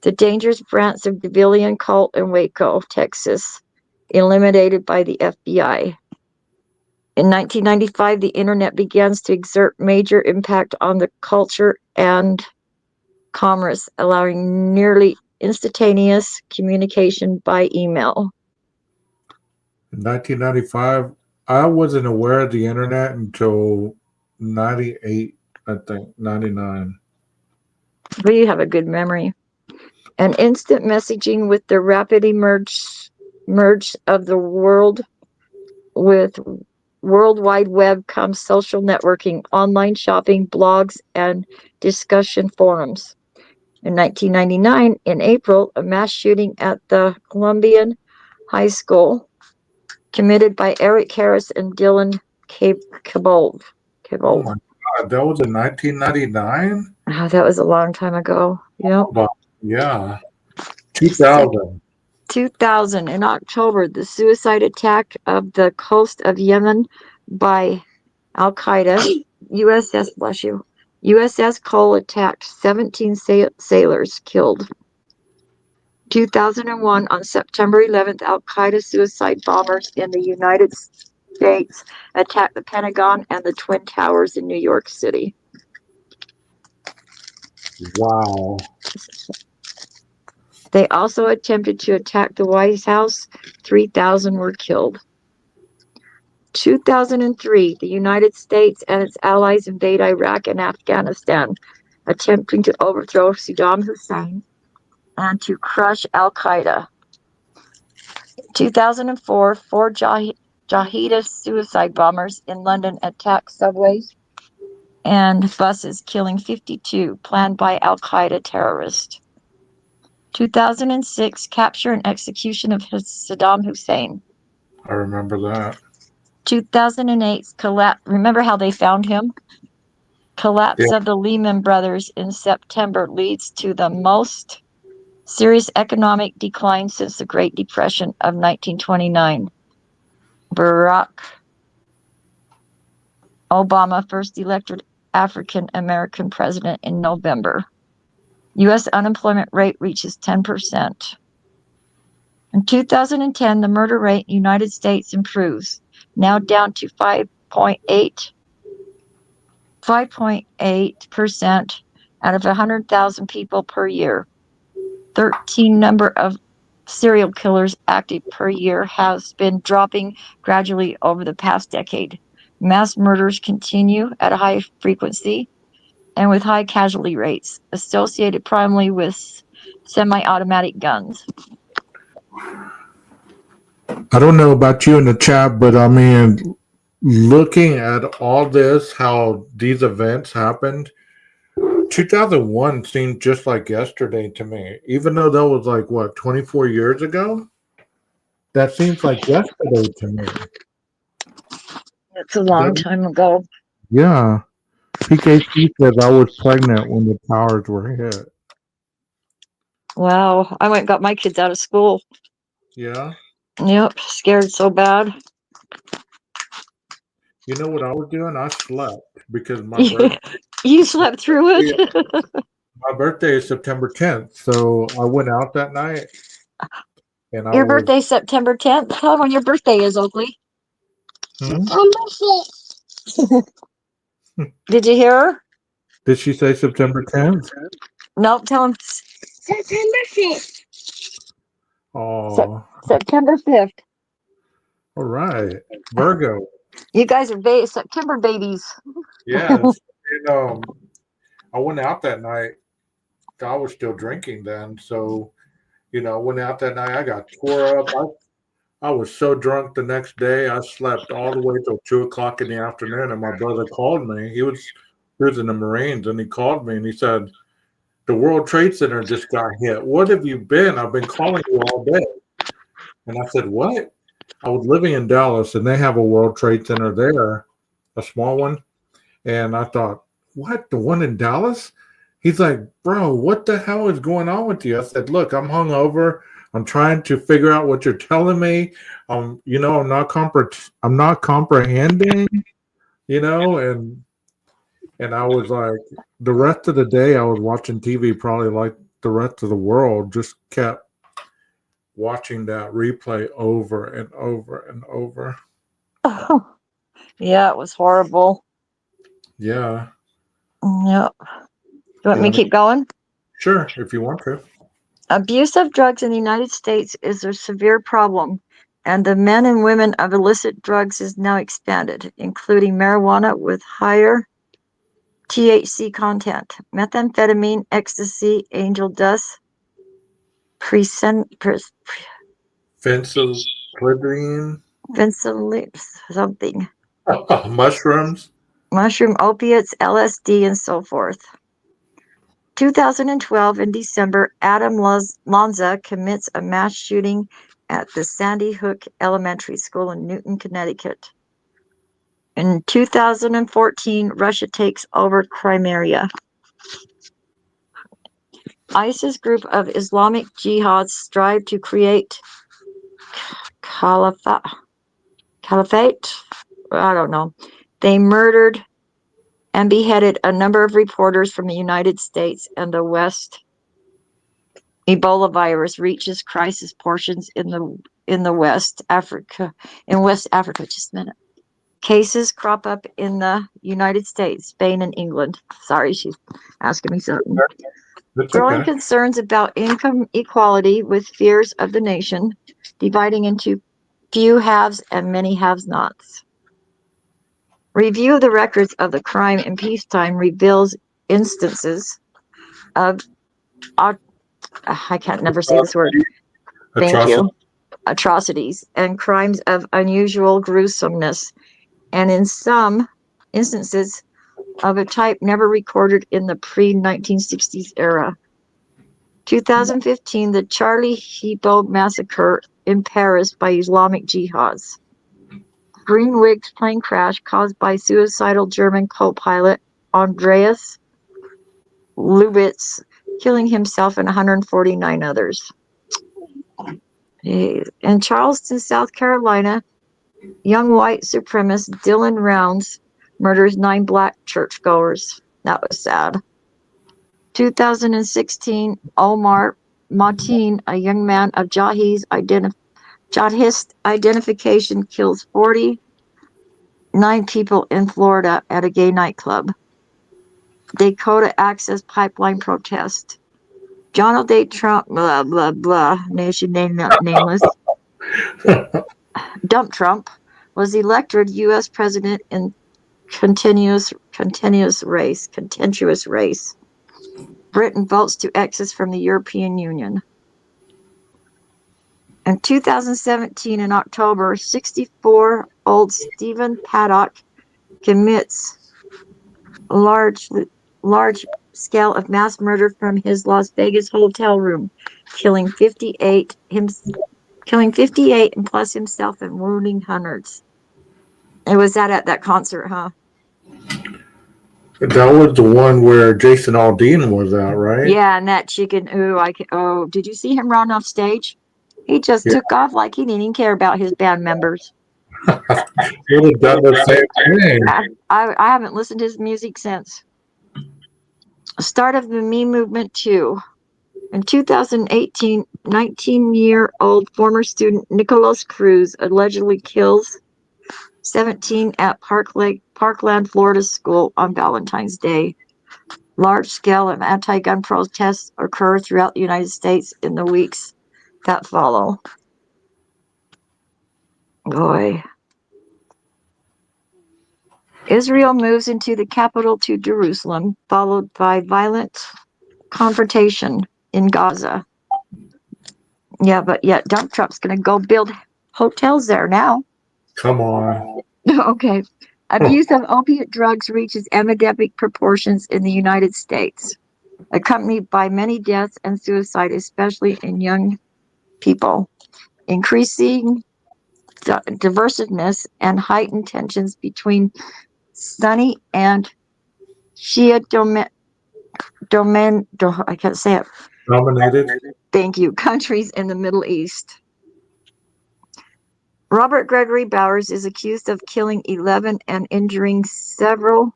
The dangerous branch of Davidian cult in Waco, Texas, eliminated by the FBI. In 1995, the internet begins to exert major impact on the culture and commerce, allowing nearly instantaneous communication by email. In 1995, I wasn't aware of the internet until 98, I think, 99. Well, you have a good memory. And instant messaging with the rapid merge of the world with World Wide Web comes social networking, online shopping, blogs, and discussion forums. In 1999, in April, a mass shooting at the Columbian High School committed by Eric Harris and Dylan Cabold. Oh my God, that was in 1999? Oh, that was a long time ago. Yep. Yeah. 2000. 2000, in October, the suicide attack of the coast of Yemen by Al Qaeda, USS Cole attacked 17 sailors killed. 2001, on September 11th, Al-Qaeda suicide bombers in the United States attacked the Pentagon and the Twin Towers in New York City. Wow. They also attempted to attack the White House. 3,000 were killed. 2003, the United States and its allies invade Iraq and Afghanistan, attempting to overthrow Saddam Hussein and to crush Al-Qaeda. 2004, four jihadist suicide bombers in London attacked subways and buses, killing 52, planned by Al-Qaeda terrorists. 2006, capture and execution of Saddam Hussein. I remember that. 2008, remember how they found him? Collapse Yeah. of the Lehman Brothers in September leads to the most serious economic decline since the Great Depression of 1929. Barack Obama first elected African American president in November. U.S. unemployment rate reaches 10%. In 2010, the murder rate in the United States improves, now down to 5.8% out of 100,000 people per year. 13 number of serial killers active per year has been dropping gradually over the past decade. Mass murders continue at a high frequency and with high casualty rates, associated primarily with semi-automatic guns. I don't know about you in the chat, but I mean, looking at all this, how these events happened, 2001 seemed just like yesterday to me. Even though that was like, what, 24 years ago? That seems like yesterday to me. It's a long time ago. Yeah. PKC says I was pregnant when the towers were hit. Wow, I went and got my kids out of school. Yeah. Yep, scared so bad. You know what I was doing? I slept because You slept through it? my birthday is September 10th. So I went out that night and Your birthday's September 10th? Tell them when your birthday is, Oakley. Did you hear her? Did she say September 10th? Nope, tell them September 5th. Oh. September 5th. All right. Virgo. You guys are September babies. Yes. I went out that night. I was still drinking then. So, I went out that night. I got tore up. I was so drunk the next day. I slept all the way till 2 o'clock in the afternoon. And my brother called me. He was in the Marines, and he called me and he said, "The World Trade Center just got hit. What have you been? I've been calling you all day." And I said, "What?" I was living in Dallas, and they have a World Trade Center there, a small one. And I thought, "What? The one in Dallas?" He's like, "Bro, what the hell is going on with you?" I said, "Look, I'm hungover. I'm trying to figure out what you're telling me. I'm not comprehending, and I was like, the rest of the day I was watching TV, probably like the rest of the world, just kept watching that replay over and over and over. Yeah, it was horrible. Yeah. Yep. You want me to keep going? Sure, if you want to. Abuse of drugs in the United States is a severe problem, and the men and women of illicit drugs is now expanded, including marijuana with higher THC content, methamphetamine, ecstasy, angel dust, Phencyclidine, something, mushrooms, mushroom opiates, LSD, and so forth. 2012, in December, Adam Lanza commits a mass shooting at the Sandy Hook Elementary School in Newton, Connecticut. In 2014, Russia takes over Crimea. ISIS group of Islamic Jihad strive to create caliphate. I don't know. They murdered and beheaded a number of reporters from the United States and the West Ebola virus reaches crisis portions in West Africa. Just a minute. Cases crop up in the United States, Spain, and England. Sorry, she's asking me something. That's Growing okay. concerns about income equality with fears of the nation, dividing into few haves and many have-nots. Review of the records of the crime in peacetime reveals instances of, I can't never say this word. Thank you. Atrocities and crimes of unusual gruesomeness, and in some instances of a type never recorded in the pre-1960s era. 2015, the Charlie Hebdo massacre in Paris by Islamic Jihads. Greenwig's plane crash caused by suicidal German co-pilot Andreas Lubitz, killing himself and 149 others. In Charleston, South Carolina, young white supremacist Dylan Rounds murders 9 black churchgoers. That was sad. 2016, Omar Mateen, a young man of Jihadist identification, kills 49 people in Florida at a gay nightclub. Dakota Access Pipeline protest. Donald J. Trump, blah, blah, blah, nation nameless. Dump Trump was elected U.S. president in contentious race. Britain votes to exit from the European Union. In 2017, in October, 64-year-old Stephen Paddock commits large scale of mass murder from his Las Vegas hotel room, killing 58 and plus himself and wounding hundreds. It was at that concert, huh? That was the one where Jason Aldean was at, right? Yeah, and that chicken. Did you see him run off stage? He just took off like he didn't even care about his band members. He would have done the same thing. I haven't listened to his music since. Start of the Me Movement 2. In 2018, 19-year-old former student Nicholas Cruz allegedly kills 17 at Parkland, Florida school on Valentine's Day. Large-scale anti-gun protests occur throughout the United States in the weeks that follow. Boy. Israel moves into the capital to Jerusalem, followed by violent confrontation in Gaza. Yeah, but yet Dump Trump's going to go build hotels there now. Come on. Okay. Abuse of opiate drugs reaches epidemic proportions in the United States, accompanied by many deaths and suicide, especially in young people. Increasing divisiveness and heightened tensions between Sunni and Shia I can't say it. Dominated. Thank you. Countries in the Middle East. Robert Gregory Bowers is accused of killing 11 and injuring several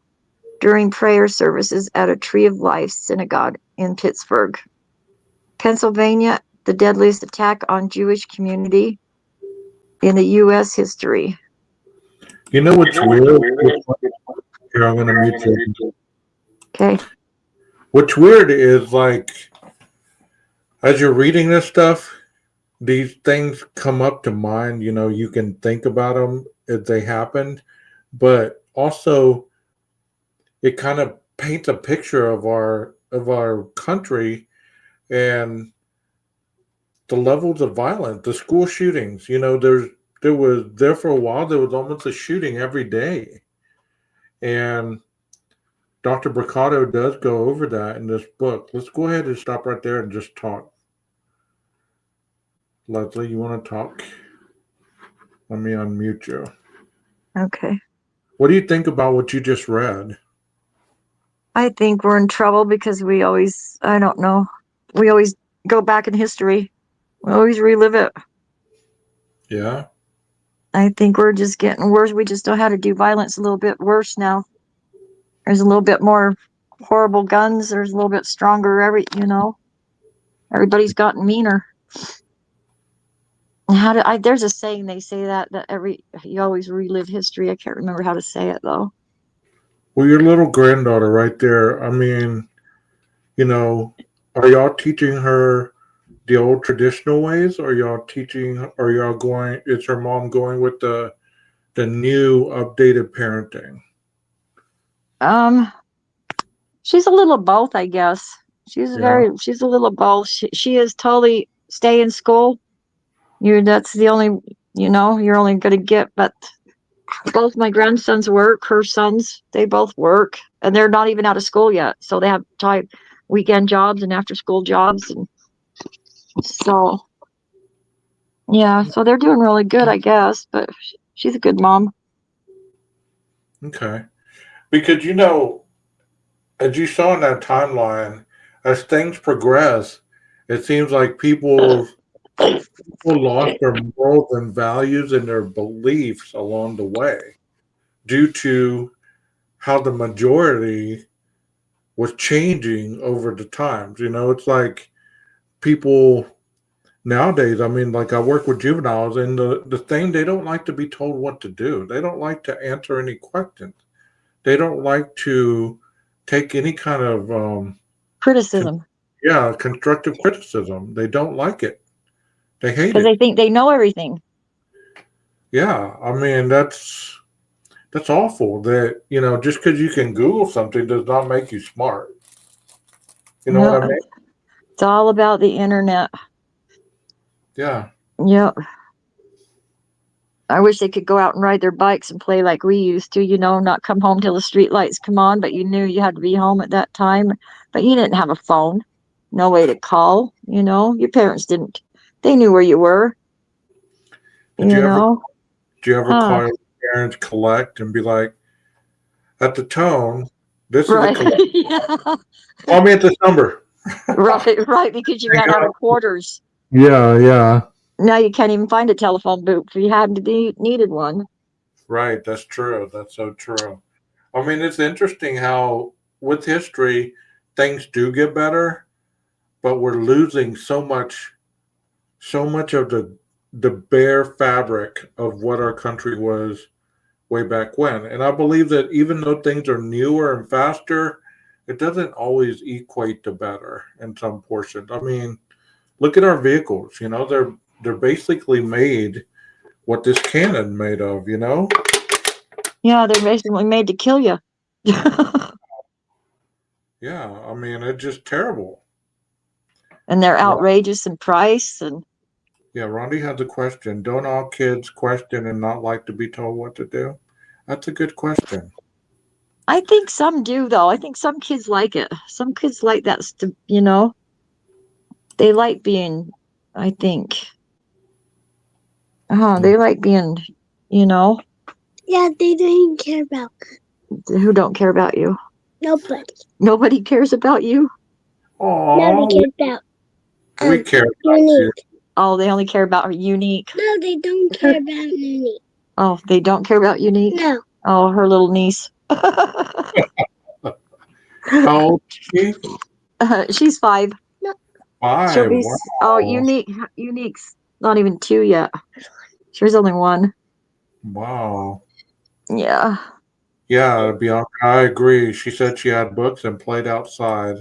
during prayer services at a Tree of Life synagogue in Pittsburgh, Pennsylvania, the deadliest attack on Jewish community in the U.S. history. You know what's weird? Here, I'm going to mute you. Okay. What's weird is, like, as you're reading this stuff, these things come up to mind. You know, you can think about them as they happened, but also it kind of paints a picture of our country and the levels of violence, the school shootings. You know, there for a while there was almost a shooting every day, and Dr. Brucato does go over that in this book. Let's go ahead and stop right there and just talk. Leslie, you want to talk? Let me unmute you. Okay. What do you think about what you just read? I think we're in trouble because we always go back in history. We always relive it. Yeah. I think we're just getting worse. We just know how to do violence a little bit worse now. There's a little bit more horrible guns. There's a little bit stronger Everybody's gotten meaner. There's a saying they say that you always relive history. I can't remember how to say it though. Well, your little granddaughter right there, I mean, you know, are y'all teaching her the old traditional ways, or y'all teaching, or y'all going, is her mom going with the new updated parenting? Um, she's a little both, I guess. Yeah. She's a little both. She is totally stay in school. That's the only, you're only going to get, but both my grandsons work, her sons, they both work, and they're not even out of school yet. So they have time, weekend jobs and after school jobs. And so, yeah, so they're doing really good, I guess, but she's a good mom. Okay. Because, as you saw in that timeline, as things progress, it seems like people lost their morals and values and their beliefs along the way due to how the majority was changing over the times. It's like people nowadays, I mean, like I work with juveniles, and the thing, they don't like to be told what to do. They don't like to answer any questions. They don't like to take any kind of con- Criticism, constructive criticism. They don't like it. They hate because they it. think they know everything. Yeah, I mean, that's awful. That just because you can Google something does not make you smart. You know what No, I mean? it's all about the internet. Yeah. Yep. I wish they could go out and ride their bikes and play like we used to, not come home till the street lights come on, but you knew you had to be home at that time. But you didn't have a phone, no way to call, Your parents didn't. They knew where you were, Did you you ever know. did you ever Huh. call your parents, collect, and be like, at the tone, this is a Right. collect. Yeah. Call me at this number. Right, because you Hang ran out up. of quarters. Yeah, yeah. Now you can't even find a telephone booth if you had needed one. Right. That's true. That's so true. I mean, it's interesting how with history things do get better, but we're losing so much of the bare fabric of what our country was way back when. And I believe that even though things are newer and faster, it doesn't always equate to better in some portions. I mean, look at our vehicles. They're basically made what this cannon made of. Yeah, they're basically made to kill you. Yeah, I mean, it's just terrible. And they're Ron- outrageous in price. And Yeah, Rondi has a question. Don't all kids question and not like to be told what to do? That's a good question. I think some do, though. I think some kids like it. Some kids like that, they like being, I think, Mm. they like being, you know, Yeah, they don't care about who don't care about you. nobody. Nobody cares about you. No, they Aw, care about we care about you. Unique. Oh, they only care about Unique. No, they don't care about Unique. Oh, they don't care about Unique? No, Oh, her little niece. How old is she? She's 5. no. She'll 5. be, oh, Wow. Unique's not even 2 yet. She's only 1. Wow. Yeah. Yeah, Bianca, I agree. She said she had books and played outside.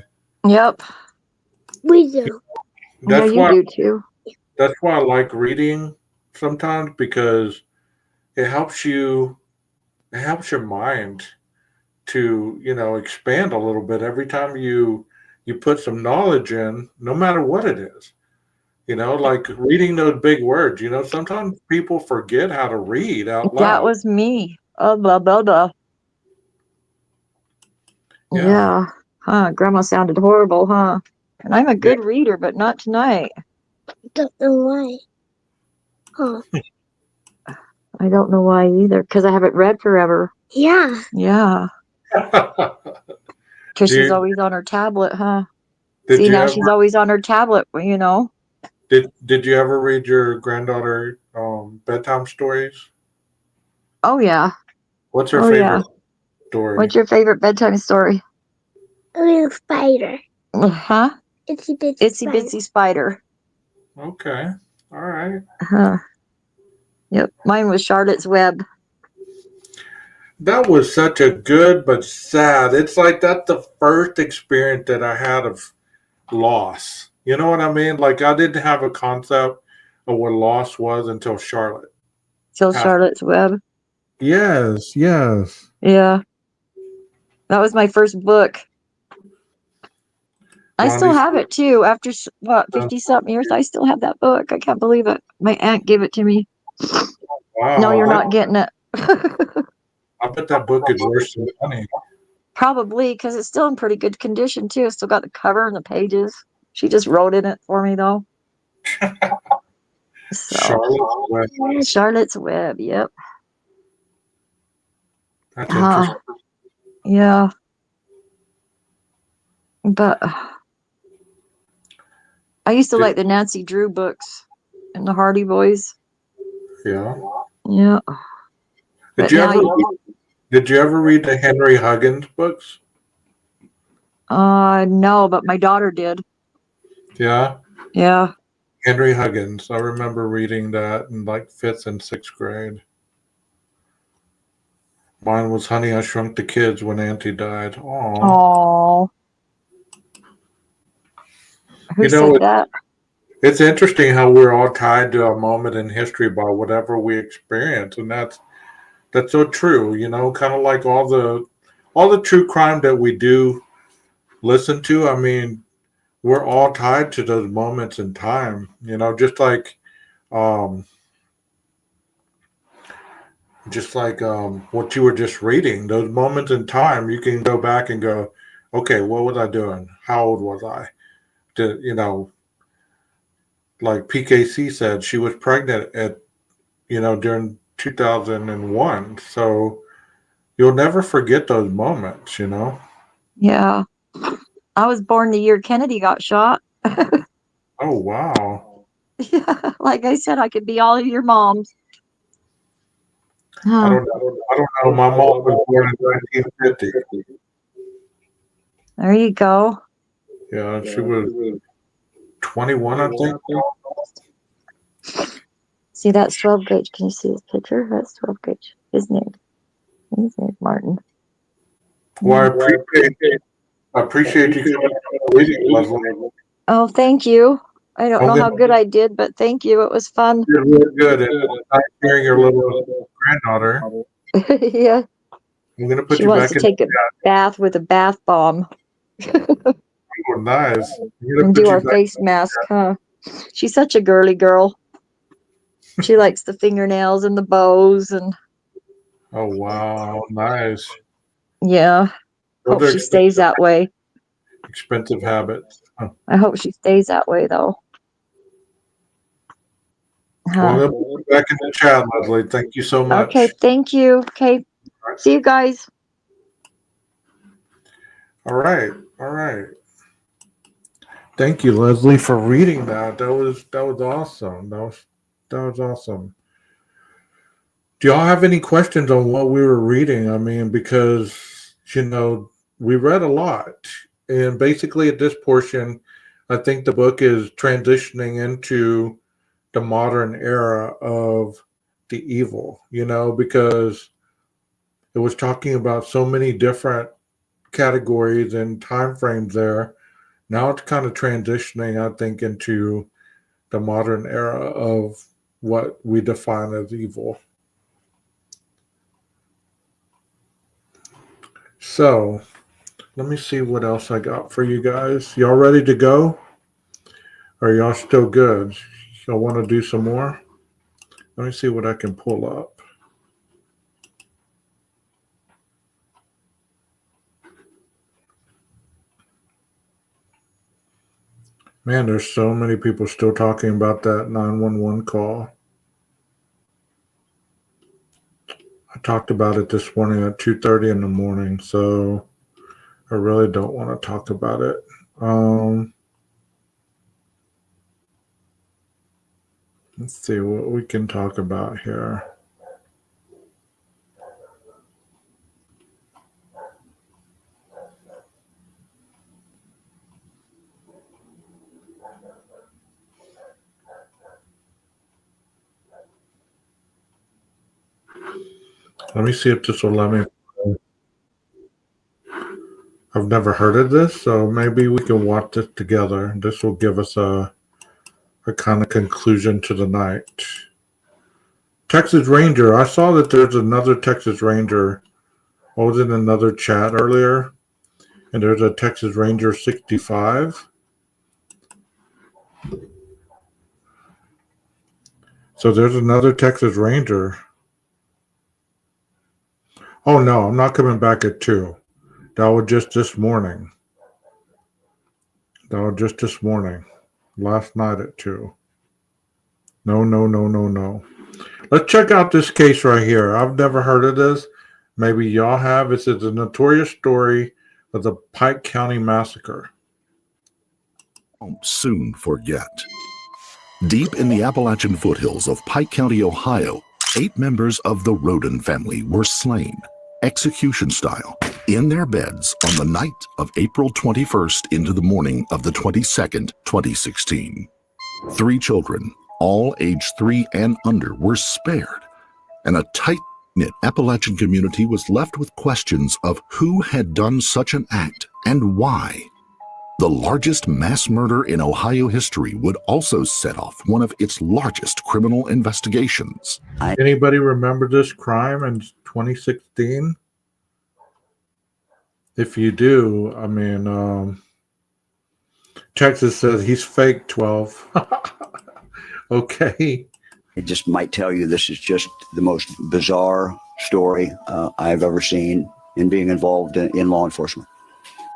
Yep. We do. Yeah, That's you why do too. that's why I like reading sometimes, because it helps you it helps your mind to, expand a little bit every time you put some knowledge in, no matter what it is. Like reading those big words. Sometimes people forget how to read out That loud. was me. Oh, blah, blah, blah. Yeah. Yeah. Huh. Grandma sounded horrible, huh? And I'm a Yeah. good reader, but not tonight. Don't know why. Huh. I don't know why either, because I haven't read forever. Yeah. Yeah. Because she's did, always on her tablet, huh? did See, you now ever she's always on her tablet, did you ever read your granddaughter bedtime stories? Oh, yeah. What's her Oh, yeah. favorite story? What's your favorite bedtime story? A little spider. Huh? Itsy Bitsy Itsy Spider. Bitsy Spider. Okay. All right. Yep. Mine was Charlotte's Web. That was such a good but sad. It's like that's the first experience that I had of loss. You know what I mean? Like I didn't have a concept of what loss was until Charlotte. Still passed. Charlotte's Web. Yes, yes. Yeah. That was my first book. I still have it too. After what 50-something years, I still have that book. I can't believe it. My aunt gave it to me. Wow. No, you're not getting it. I bet that book is worth some money. Probably because it's still in pretty good condition too. It's still got the cover and the pages. She just wrote in it for me though. So Charlotte's Web. Charlotte's Web. Yep. That's interesting. Yeah. But I used to like the Nancy Drew books and the Hardy Boys. Yeah. Yeah. Did you ever read the Henry Huggins books? No, but my daughter did. Yeah. Yeah. Henry Huggins. I remember reading that in like 5th and 6th grade. Mine was Honey, I Shrunk the Kids when Auntie died. Aww. Oh. Who said that? It's interesting how we're all tied to a moment in history by whatever we experience, and that's so true. You know, kind of like all the true crime that we do listen to. I mean, we're all tied to those moments in time. You know, um, just like what you were just reading. Those moments in time, you can go back and go, okay, what was I doing? How old was I? You know, like PKC said, she was pregnant at during 2001. So you'll never forget those moments. You know. Yeah. I was born the year Kennedy got shot. Oh wow. Yeah, like I said, I could be all of your moms. I don't know. My mom was born in 1950. There you go. Yeah, she was 21, I think. See, that's 12 gauge. Can you see his picture? That's 12 gauge. His name. His name's Martin. Well, I appreciate you coming and reading, Leslie. Oh, thank you. I don't know how good I did, but thank you. It was fun. You're really good. And I'm hearing your little granddaughter. Yeah. I'm going to put She you wants back to in take a bath with a bath bomb Oh, nice. and do our face mask, huh? She's such a girly girl. She likes the fingernails and the bows and Oh, wow. Nice. yeah. Hope she stays that way. Expensive habits. Huh. I hope she stays that way though. Well, I'm going to put you back in the chat, Leslie. Thank you so much. Okay, thank you. Okay. Right. See you guys. All right. All right. Thank you, Leslie, for reading that. That was awesome. That was awesome. Do y'all have any questions on what we were reading? I mean, because we read a lot, and basically at this portion, I think the book is transitioning into the modern era of the evil. Because it was talking about so many different categories and time frames there. Now it's kind of transitioning, I think, into the modern era of what we define as evil. So let me see what else I got for you guys. Y'all ready to go? Or y'all still good? Y'all want to do some more? Let me see what I can pull up. Man, there's so many people still talking about that 911 call. I talked about it this morning at 2:30 in the morning, so I really don't want to talk about it. Let's see what we can talk about here. Let me see if this will let me. I've never heard of this, so maybe we can watch this together. This will give us a kind of conclusion to the night. Texas Ranger. I saw that there's another Texas Ranger. I was in another chat earlier, and there's a Texas Ranger 65. So there's another Texas Ranger. Oh no, I'm not coming back at 2. That was just this morning. Last night at 2. No. Let's check out this case right here. I've never heard of this. Maybe y'all have. This is a notorious story of the Pike County Massacre. Soon forget. Deep in the Appalachian foothills of Pike County, Ohio, 8 members of the Roden family were slain, execution style, in their beds on the night of April 21st into the morning of the 22nd, 2016. 3 children, all age 3 and under, were spared, and a tight-knit Appalachian community was left with questions of who had done such an act and why. The largest mass murder in Ohio history would also set off one of its largest criminal investigations. Anybody remember this crime in 2016? If you do, I mean, Texas says he's fake 12. Okay. It just might tell you this is just the most bizarre story I've ever seen in being involved in law enforcement.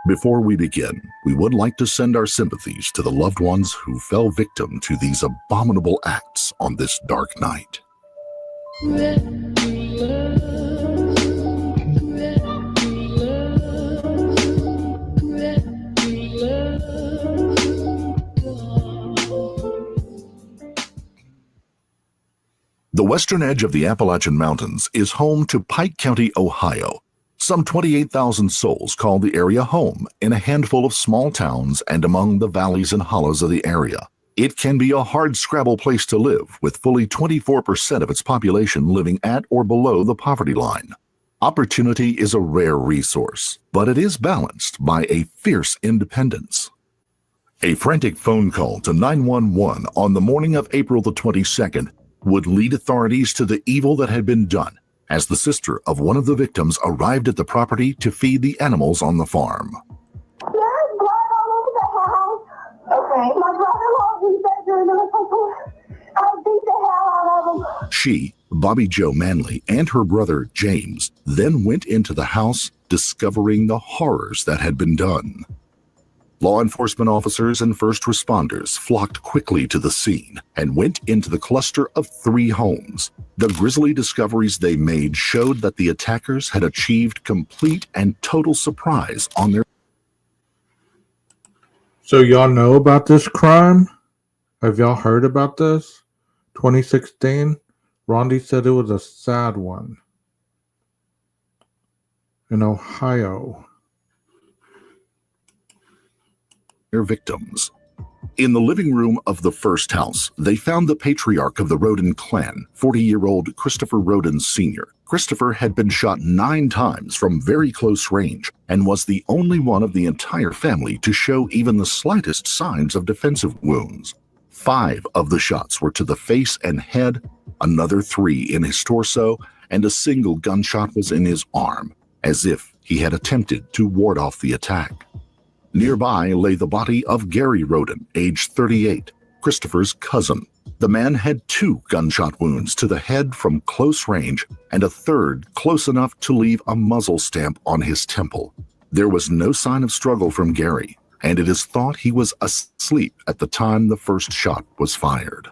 Before we begin, we would like to send our sympathies to the loved ones who fell victim to these abominable acts on this dark night. The western edge of the Appalachian Mountains is home to Pike County, Ohio. Some 28,000 souls call the area home in a handful of small towns and among the valleys and hollows of the area. It can be a hard-scrabble place to live, with fully 24% of its population living at or below the poverty line. Opportunity is a rare resource, but it is balanced by a fierce independence. A frantic phone call to 911 on the morning of April the 22nd would lead authorities to the evil that had been done, as the sister of one of the victims arrived at the property to feed the animals on the farm. There's blood all over the house. Okay. My brother-in-law's in the bedroom and I beat the hell out of him. She, Bobby Jo Manley, and her brother James then went into the house, discovering the horrors that had been done. Law enforcement officers and first responders flocked quickly to the scene and went into the cluster of 3 homes. The grisly discoveries they made showed that the attackers had achieved complete and total surprise on their... So y'all know about this crime? Have y'all heard about this? 2016? Rondi said it was a sad one. In Ohio. Their victims. In the living room of the first house, they found the patriarch of the Roden clan, 40-year-old Christopher Roden Sr. Christopher had been shot 9 times from very close range and was the only one of the entire family to show even the slightest signs of defensive wounds. 5 of the shots were to the face and head, another 3 in his torso, and a single gunshot was in his arm, as if he had attempted to ward off the attack. Nearby lay the body of Gary Roden, age 38, Christopher's cousin. The man had 2 gunshot wounds to the head from close range and a third close enough to leave a muzzle stamp on his temple. There was no sign of struggle from Gary, and it is thought he was asleep at the time the first shot was fired.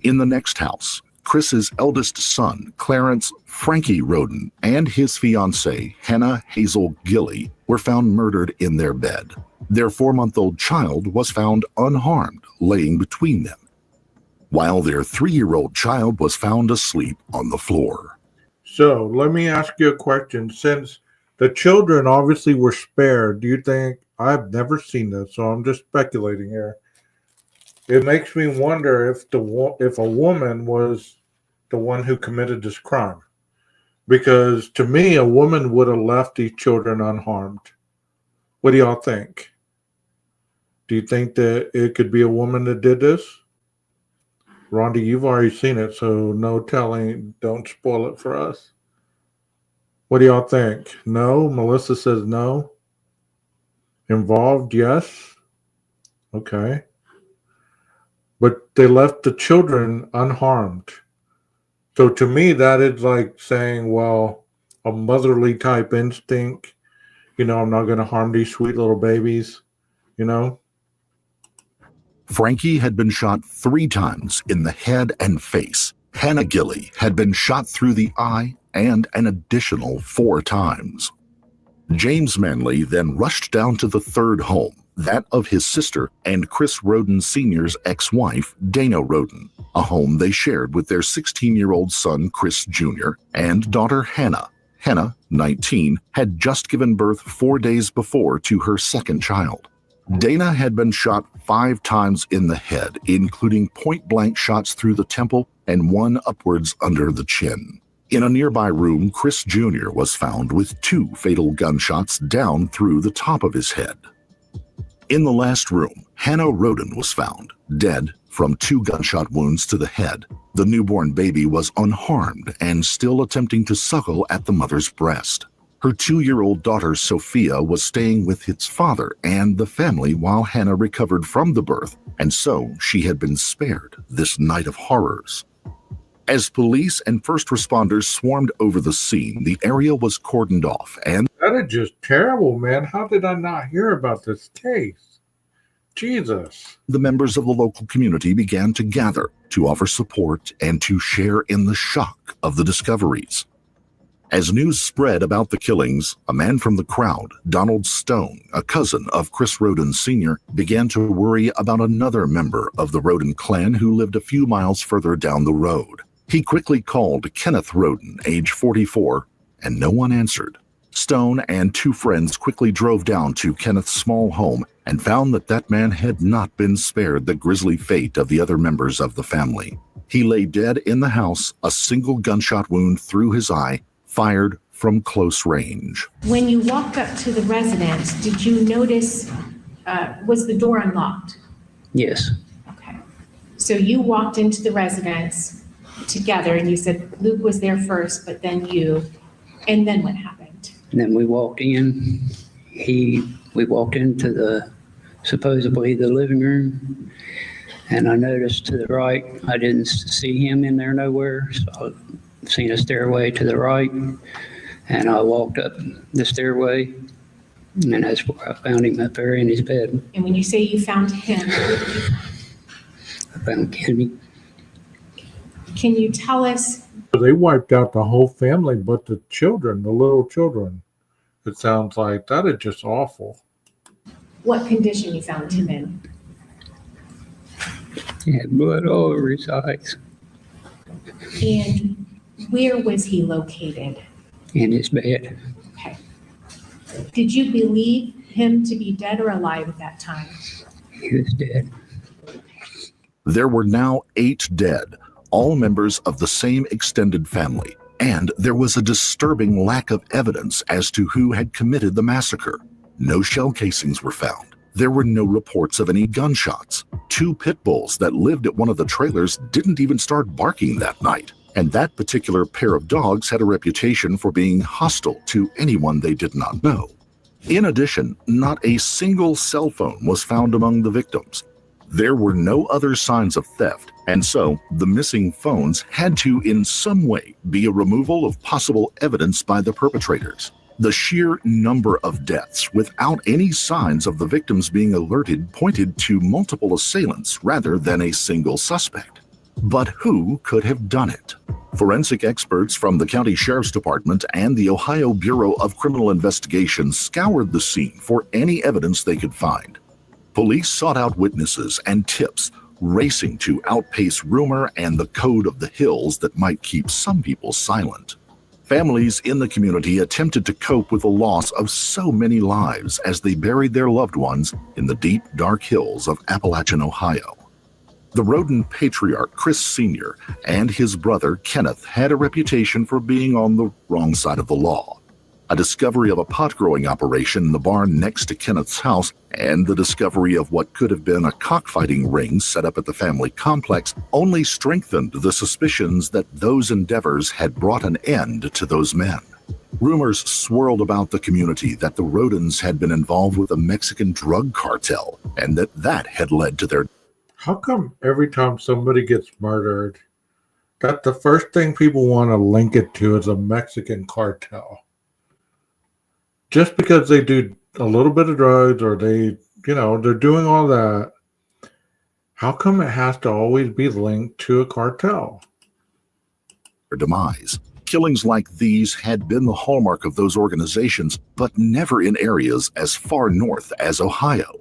In the next house, Chris's eldest son, Clarence Frankie Roden, and his fiancée, Hannah Hazel Gilly, were found murdered in their bed. Their 4-month-old child was found unharmed, laying between them, while their 3-year-old child was found asleep on the floor. So let me ask you a question. Since the children obviously were spared, do you think, I've never seen this, so I'm just speculating here. It makes me wonder if a woman was the one who committed this crime. Because to me, a woman would have left these children unharmed. What do y'all think? Do you think that it could be a woman that did this? Rhonda, you've already seen it, so no telling. Don't spoil it for us. What do y'all think? No? Melissa says no. Involved? Yes. Okay. But they left the children unharmed. So to me, that is like saying, well, a motherly type instinct. I'm not going to harm these sweet little babies, Frankie had been shot 3 times in the head and face. Hannah Gilley had been shot through the eye and an additional 4 times. James Manley then rushed down to the 3rd home, that of his sister and Chris Roden Sr.'s ex-wife, Dana Roden, a home they shared with their 16-year-old son, Chris Jr., and daughter Hannah. Hannah, 19, had just given birth 4 days before to her 2nd child. Dana had been shot 5 times in the head, including point-blank shots through the temple and 1 upwards under the chin. In a nearby room, Chris Jr. was found with 2 fatal gunshots down through the top of his head. In the last room, Hannah Roden was found, dead from 2 gunshot wounds to the head. The newborn baby was unharmed and still attempting to suckle at the mother's breast. Her 2-year-old daughter, Sophia, was staying with its father and the family while Hannah recovered from the birth, and so she had been spared this night of horrors. As police and first responders swarmed over the scene, the area was cordoned off and that is just terrible, man. How did I not hear about this case? Jesus. The members of the local community began to gather to offer support and to share in the shock of the discoveries. As news spread about the killings, a man from the crowd, Donald Stone, a cousin of Chris Roden Sr., began to worry about another member of the Roden clan who lived a few miles further down the road. He quickly called Kenneth Roden, age 44, and no one answered. Stone and 2 friends quickly drove down to Kenneth's small home and found that man had not been spared the grisly fate of the other members of the family. He lay dead in the house, a single gunshot wound through his eye, fired from close range. When you walked up to the residence, did you notice, was the door unlocked? Yes. Okay. So you walked into the residence together and you said Luke was there first, but then you, and then what happened? And then we walked in. We walked into supposedly the living room, and I noticed to the right, I didn't see him in there nowhere, so I seen a stairway to the right, and I walked up the stairway, and that's where I found him up there in his bed. And when you say you found him, I found Kenny. Can you tell us? They wiped out the whole family, but the children, the little children. It sounds like that is just awful. What condition you found him in? He had blood all over his eyes. And where was he located? In his bed. Okay. Did you believe him to be dead or alive at that time? He was dead. There were now 8 dead, all members of the same extended family, and there was a disturbing lack of evidence as to who had committed the massacre. No shell casings were found. There were no reports of any gunshots. 2 pit bulls that lived at one of the trailers didn't even start barking that night, and that particular pair of dogs had a reputation for being hostile to anyone they did not know. In addition, not a single cell phone was found among the victims. There were no other signs of theft, and so the missing phones had to in some way be a removal of possible evidence by the perpetrators. The sheer number of deaths without any signs of the victims being alerted pointed to multiple assailants rather than a single suspect. But who could have done it? Forensic experts from the County Sheriff's Department and the Ohio Bureau of Criminal Investigation scoured the scene for any evidence they could find. Police sought out witnesses and tips, racing to outpace rumor and the code of the hills that might keep some people silent. Families in the community attempted to cope with the loss of so many lives as they buried their loved ones in the deep, dark hills of Appalachian, Ohio. The Roden patriarch, Chris Sr., and his brother, Kenneth, had a reputation for being on the wrong side of the law. A discovery of a pot-growing operation in the barn next to Kenneth's house and the discovery of what could have been a cockfighting ring set up at the family complex only strengthened the suspicions that those endeavors had brought an end to those men. Rumors swirled about the community that the Rodens had been involved with a Mexican drug cartel and that had led to their... How come every time somebody gets murdered, that the first thing people want to link it to is a Mexican cartel? Just because they do a little bit of drugs or they're doing all that, how come it has to always be linked to a cartel? demise. Killings like these had been the hallmark of those organizations, but never in areas as far north as Ohio.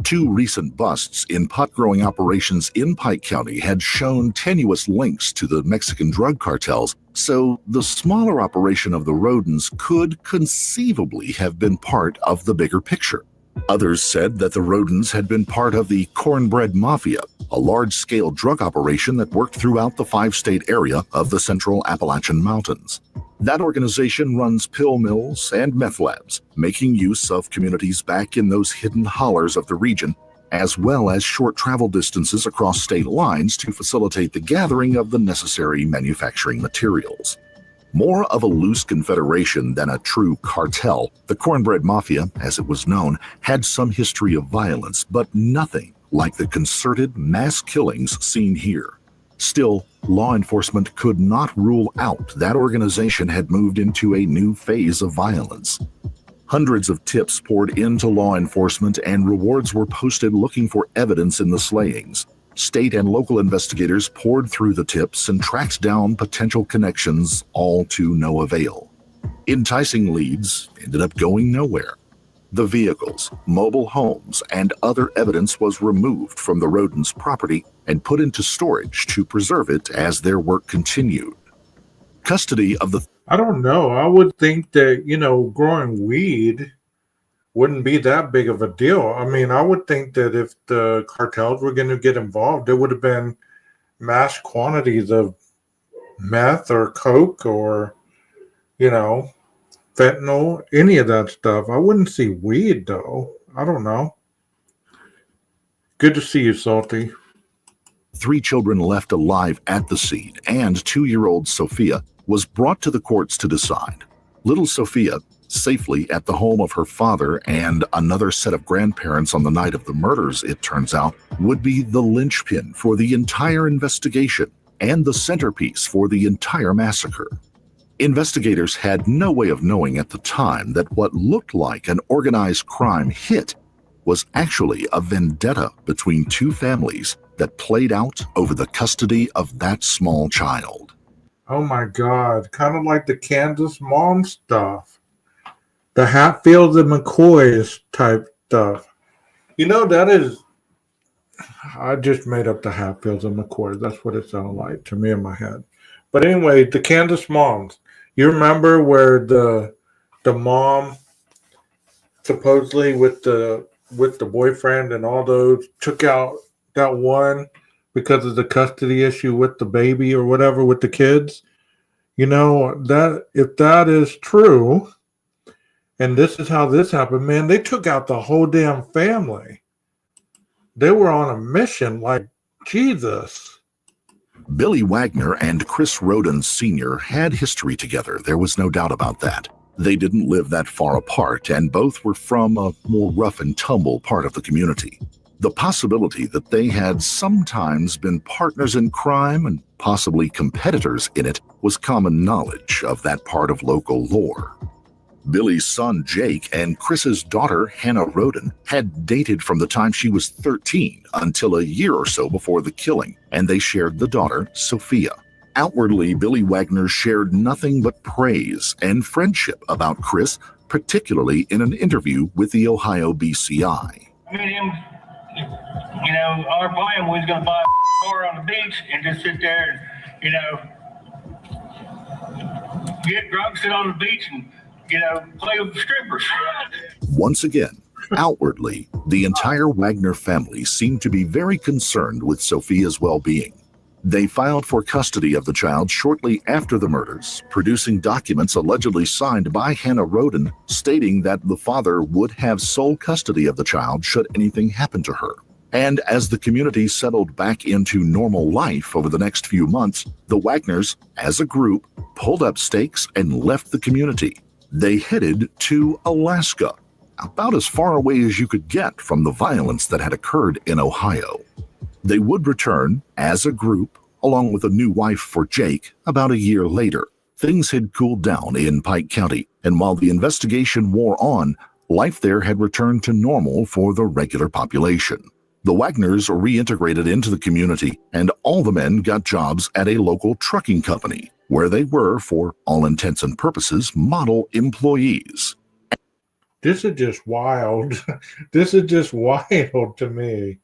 2 recent busts in pot-growing operations in Pike County had shown tenuous links to the Mexican drug cartels, so the smaller operation of the Rodens could conceivably have been part of the bigger picture. Others said that the Rodens had been part of the Cornbread Mafia, a large-scale drug operation that worked throughout the 5-state area of the Central Appalachian Mountains. That organization runs pill mills and meth labs, making use of communities back in those hidden hollers of the region, as well as short travel distances across state lines to facilitate the gathering of the necessary manufacturing materials. More of a loose confederation than a true cartel, the Cornbread Mafia, as it was known, had some history of violence, but nothing like the concerted mass killings seen here. Still, law enforcement could not rule out that organization had moved into a new phase of violence. Hundreds of tips poured into law enforcement and rewards were posted looking for evidence in the slayings. State and local investigators poured through the tips and tracked down potential connections, all to no avail. Enticing leads ended up going nowhere. The vehicles, mobile homes, and other evidence was removed from the Rodens' property and put into storage to preserve it as their work continued. Custody of the... I don't know. I would think that, growing weed wouldn't be that big of a deal. I mean, I would think that if the cartels were going to get involved, there would have been mass quantities of meth or coke or, fentanyl, any of that stuff. I wouldn't see weed, though. I don't know. Good to see you, Salty. 3 children left alive at the scene, and 2-year-old Sophia was brought to the courts to decide. Little Sophia, safely at the home of her father and another set of grandparents on the night of the murders, it turns out, would be the linchpin for the entire investigation and the centerpiece for the entire massacre. Investigators had no way of knowing at the time that what looked like an organized crime hit was actually a vendetta between 2 families that played out over the custody of that small child. Oh my God, kind of like the Kansas mom stuff. The Hatfields and McCoys type stuff. That is... I just made up the Hatfields and McCoys. That's what it sounded like to me in my head. But anyway, the Kansas moms. You remember where the mom supposedly with the boyfriend and all those took out that one because of the custody issue with the baby or whatever with the kids? That if that is true, and this is how this happened, man, they took out the whole damn family. They were on a mission like Jesus. Billy Wagner and Chris Roden Sr. had history together, there was no doubt about that. They didn't live that far apart, and both were from a more rough and tumble part of the community. The possibility that they had sometimes been partners in crime and possibly competitors in it was common knowledge of that part of local lore. Billy's son Jake and Chris's daughter Hannah Roden had dated from the time she was 13 until a year or so before the killing, and they shared the daughter Sophia. Outwardly, Billy Wagner shared nothing but praise and friendship about Chris, particularly in an interview with the Ohio BCI. Me and him, our plan was going to buy a car on the beach and just sit there and, get drunk, sit on the beach and play with the strippers. Once again, Outwardly, the entire Wagner family seemed to be very concerned with Sophia's well-being. They filed for custody of the child shortly after the murders, producing documents allegedly signed by Hannah Roden stating that the father would have sole custody of the child should anything happen to her. And as the community settled back into normal life over the next few months, the Wagners, as a group, pulled up stakes and left the community. They headed to Alaska, about as far away as you could get from the violence that had occurred in Ohio. They would return as a group, along with a new wife for Jake, about a year later. Things had cooled down in Pike County, and while the investigation wore on, life there had returned to normal for the regular population. The Wagners reintegrated into the community, and all the men got jobs at a local trucking company, where they were, for all intents and purposes, model employees. This is just wild. This is just wild to me.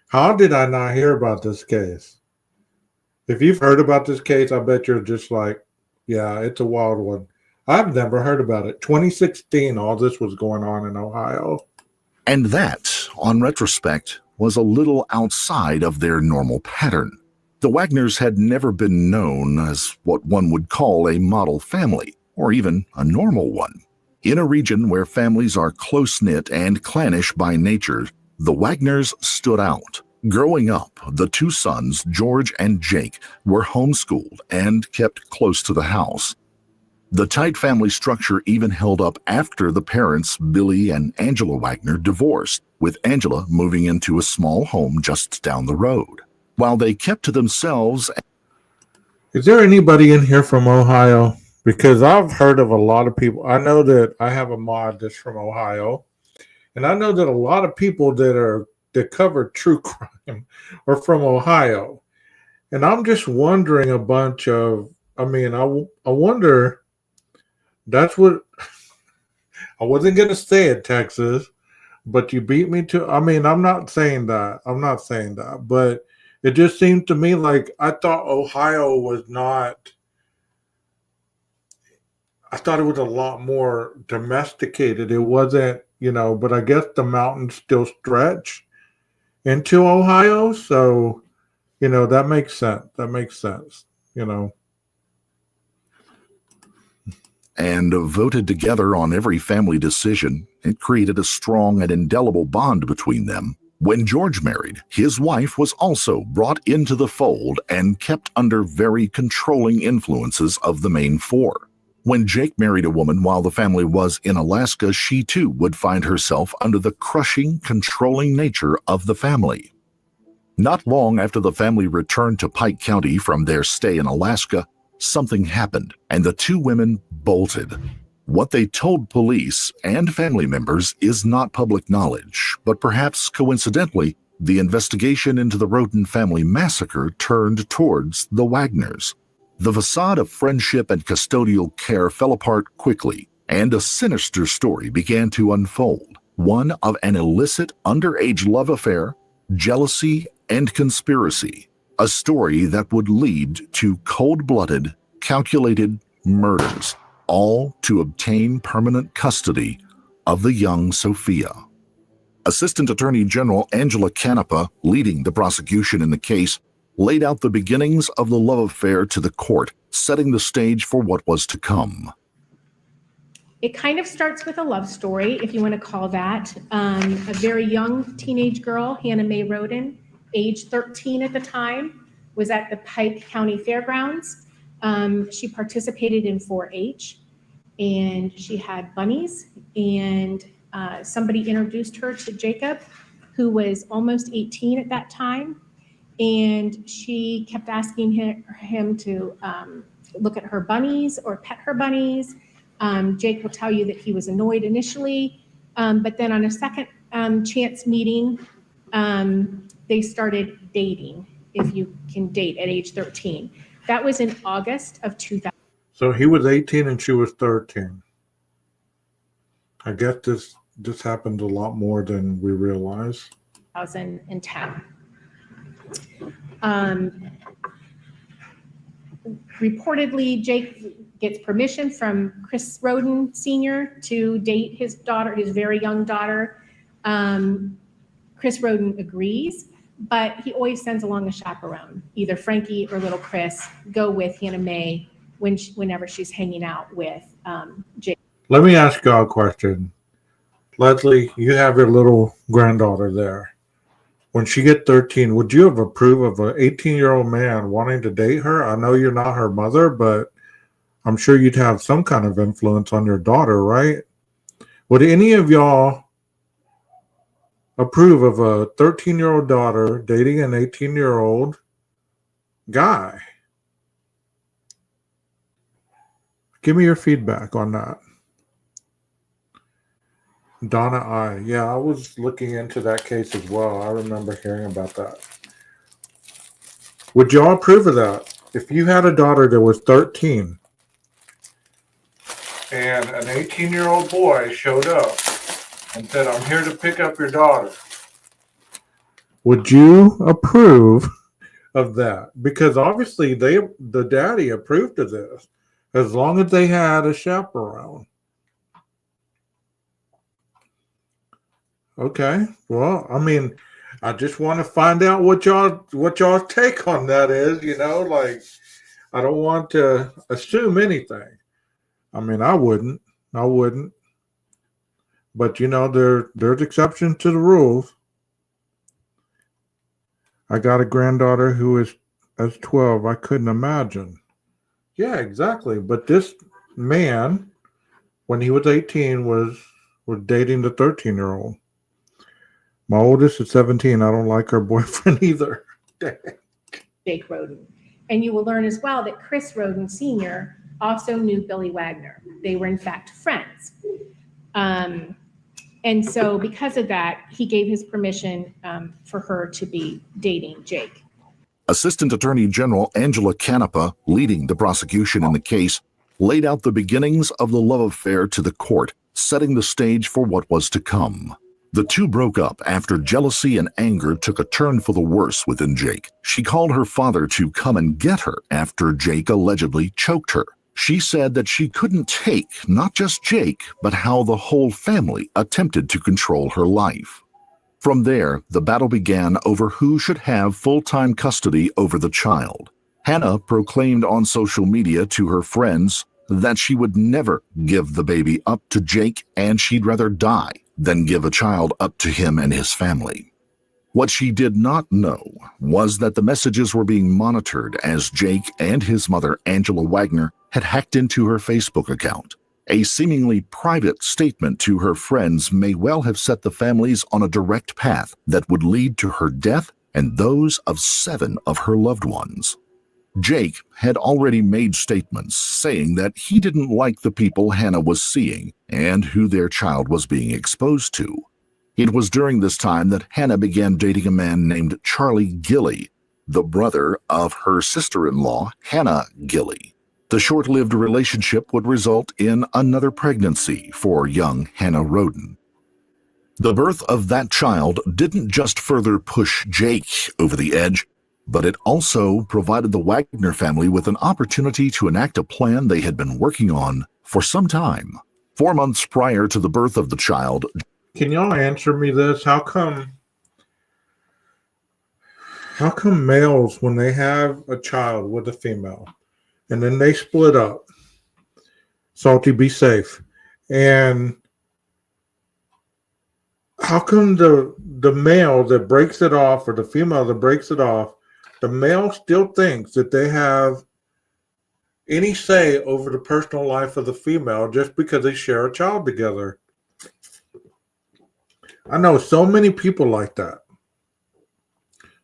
How did I not hear about this case? If you've heard about this case, I bet you're just like, yeah, it's a wild one. I've never heard about it. 2016, all this was going on in Ohio. And that, on retrospect, was a little outside of their normal pattern. The Wagners had never been known as what one would call a model family, or even a normal one. In a region where families are close-knit and clannish by nature, the Wagners stood out. Growing up, the two sons, George and Jake, were homeschooled and kept close to the house. The tight family structure even held up after the parents, Billy and Angela Wagner, divorced, with Angela moving into a small home just down the road. While they kept to themselves... Is there anybody in here from Ohio? Because I've heard of a lot of people. I know that I have a mod that's from Ohio, and I know that a lot of people that cover true crime are from Ohio. And I'm just wondering I wonder, that's what, I wasn't going to say it, Texas, but you beat me to, I'm not saying that, but it just seemed to me like I thought Ohio was not, I thought it was a lot more domesticated. It wasn't, but I guess the mountains still stretch into Ohio. So, that makes sense. And voted together on every family decision. It created a strong and indelible bond between them. When George married, his wife was also brought into the fold and kept under very controlling influences of the main four. When Jake married a woman while the family was in Alaska, she too would find herself under the crushing, controlling nature of the family. Not long after the family returned to Pike County from their stay in Alaska, something happened, and the two women bolted. What they told police and family members is not public knowledge, but perhaps coincidentally, the investigation into the Roden family massacre turned towards the Wagners. The facade of friendship and custodial care fell apart quickly, and a sinister story began to unfold, one of an illicit underage love affair, jealousy, and conspiracy, a story that would lead to cold-blooded, calculated murders, all to obtain permanent custody of the young Sophia. Assistant Attorney General Angela Canepa, leading the prosecution in the case, laid out the beginnings of the love affair to the court, setting the stage for what was to come. It kind of starts with a love story, if you want to call that. A very young teenage girl, Hannah Mae Roden, age 13 at the time, was at the Pike County Fairgrounds. She participated in 4-H, and she had bunnies, and somebody introduced her to Jacob, who was almost 18 at that time, and she kept asking him to look at her bunnies or pet her bunnies. Jake will tell you that he was annoyed initially, but then on a second chance meeting, they started dating, if you can date at age 13. That was in August of 2000. So he was 18 and she was 13. I guess this happened a lot more than we realize. 2010. Reportedly, Jake gets permission from Chris Roden Sr. to date his daughter, his very young daughter. Chris Roden agrees, but he always sends along a chaperone. Either Frankie or little Chris go with Hannah Mae whenever she's hanging out with Jake. Let me ask y'all a question. Leslie, you have your little granddaughter there. When she get 13, would you have approved of an 18-year-old man wanting to date her? I know you're not her mother, but I'm sure you'd have some kind of influence on your daughter, right? Would any of y'all approve of a 13-year-old daughter dating an 18-year-old guy? Give me your feedback on that. Donna Yeah, I was looking into that case as well. I remember hearing about that. Would y'all approve of that? If you had a daughter that was 13 and an 18-year-old boy showed up and said, I'm here to pick up your daughter, would you approve of that? Because obviously the daddy approved of this as long as they had a chaperone. Okay. Well, I mean, I just want to find out what y'all's take on that is, like I don't want to assume anything. I mean, I wouldn't. But there's exceptions to the rules. I got a granddaughter who is 12. I couldn't imagine. Yeah, exactly. But this man, when he was 18, was dating the 13-year-old. My oldest is 17. I don't like her boyfriend either. Jake Roden. And you will learn as well that Chris Roden Sr. also knew Billy Wagner. They were in fact friends. And so because of that, he gave his permission for her to be dating Jake. Assistant Attorney General Angela Canepa, leading the prosecution in the case, laid out the beginnings of the love affair to the court, setting the stage for what was to come. The two broke up after jealousy and anger took a turn for the worse within Jake. She called her father to come and get her after Jake allegedly choked her. She said that she couldn't take not just Jake, but how the whole family attempted to control her life. From there, the battle began over who should have full-time custody over the child. Hannah proclaimed on social media to her friends that she would never give the baby up to Jake and she'd rather die than give a child up to him and his family. What she did not know was that the messages were being monitored as Jake and his mother, Angela Wagner, had hacked into her Facebook account. A seemingly private statement to her friends may well have set the families on a direct path that would lead to her death and those of 7 of her loved ones. Jake had already made statements saying that he didn't like the people Hannah was seeing and who their child was being exposed to. It was during this time that Hannah began dating a man named Charlie Gilley, the brother of her sister-in-law, Hannah Gilley. The short-lived relationship would result in another pregnancy for young Hannah Roden. The birth of that child didn't just further push Jake over the edge, but it also provided the Wagner family with an opportunity to enact a plan they had been working on for some time. 4 months prior to the birth of the child. Can y'all answer me this? How come males, when they have a child with a female, and then they split up, Salty, be safe, and how come the male that breaks it off or the female that breaks it off, the male still thinks that they have any say over the personal life of the female just because they share a child together? I know so many people like that.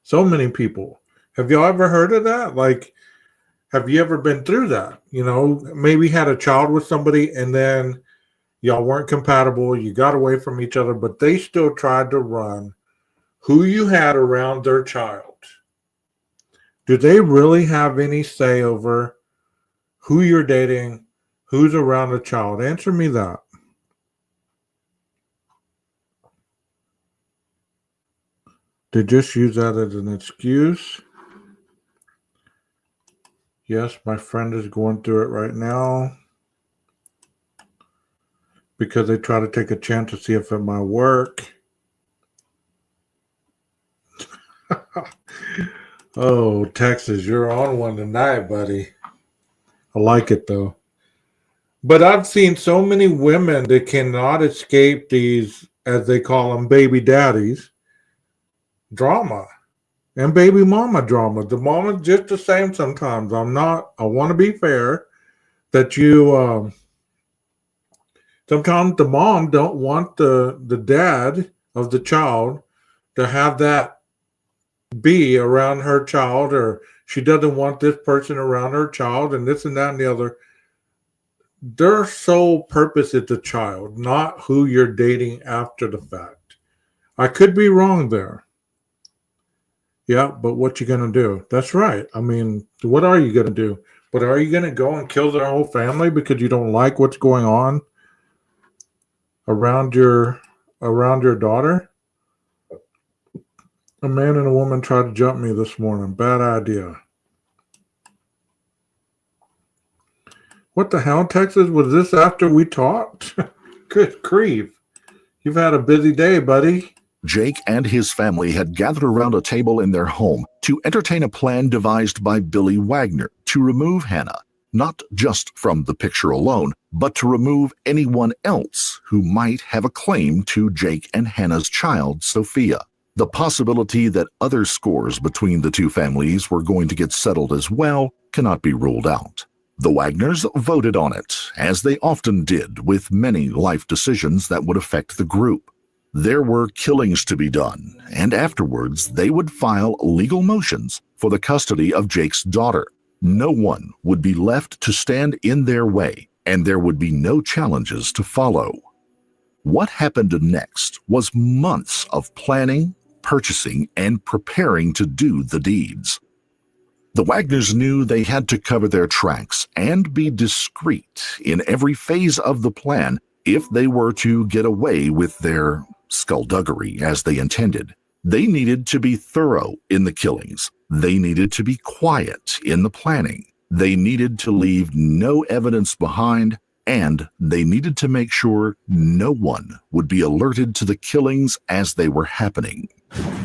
So many people. Have y'all ever heard of that? Like, have you ever been through that? Maybe had a child with somebody and then y'all weren't compatible, you got away from each other, but they still tried to run who you had around their child. Do they really have any say over who you're dating, who's around the child? Answer me that. They just use that as an excuse. Yes, my friend is going through it right now because they try to take a chance to see if it might work. Oh, Texas, you're on one tonight, buddy. I like it though. But I've seen so many women that cannot escape these, as they call them, baby daddies drama and baby mama drama. The mama's just the same sometimes. I want to be fair that sometimes the mom don't want the dad of the child to have that be around her child, or she doesn't want this person around her child, and this and that and the other. Their sole purpose is the child, not who you're dating after the fact. I could be wrong there. Yeah, but what you gonna do? That's right. I mean, what are you gonna do? But are you gonna go and kill their whole family because you don't like what's going on around your daughter? A man and a woman tried to jump me this morning. Bad idea. What the hell, Texas? Was this after we talked? Good grief. You've had a busy day, buddy. Jake and his family had gathered around a table in their home to entertain a plan devised by Billy Wagner to remove Hannah, not just from the picture alone, but to remove anyone else who might have a claim to Jake and Hannah's child, Sophia. The possibility that other scores between the two families were going to get settled as well cannot be ruled out. The Wagners voted on it, as they often did with many life decisions that would affect the group. There were killings to be done, and afterwards they would file legal motions for the custody of Jake's daughter. No one would be left to stand in their way, and there would be no challenges to follow. What happened next was months of planning, purchasing, and preparing to do the deeds. The Wagners knew they had to cover their tracks and be discreet in every phase of the plan if they were to get away with their skullduggery as they intended. They needed to be thorough in the killings. They needed to be quiet in the planning. They needed to leave no evidence behind, and they needed to make sure no one would be alerted to the killings as they were happening.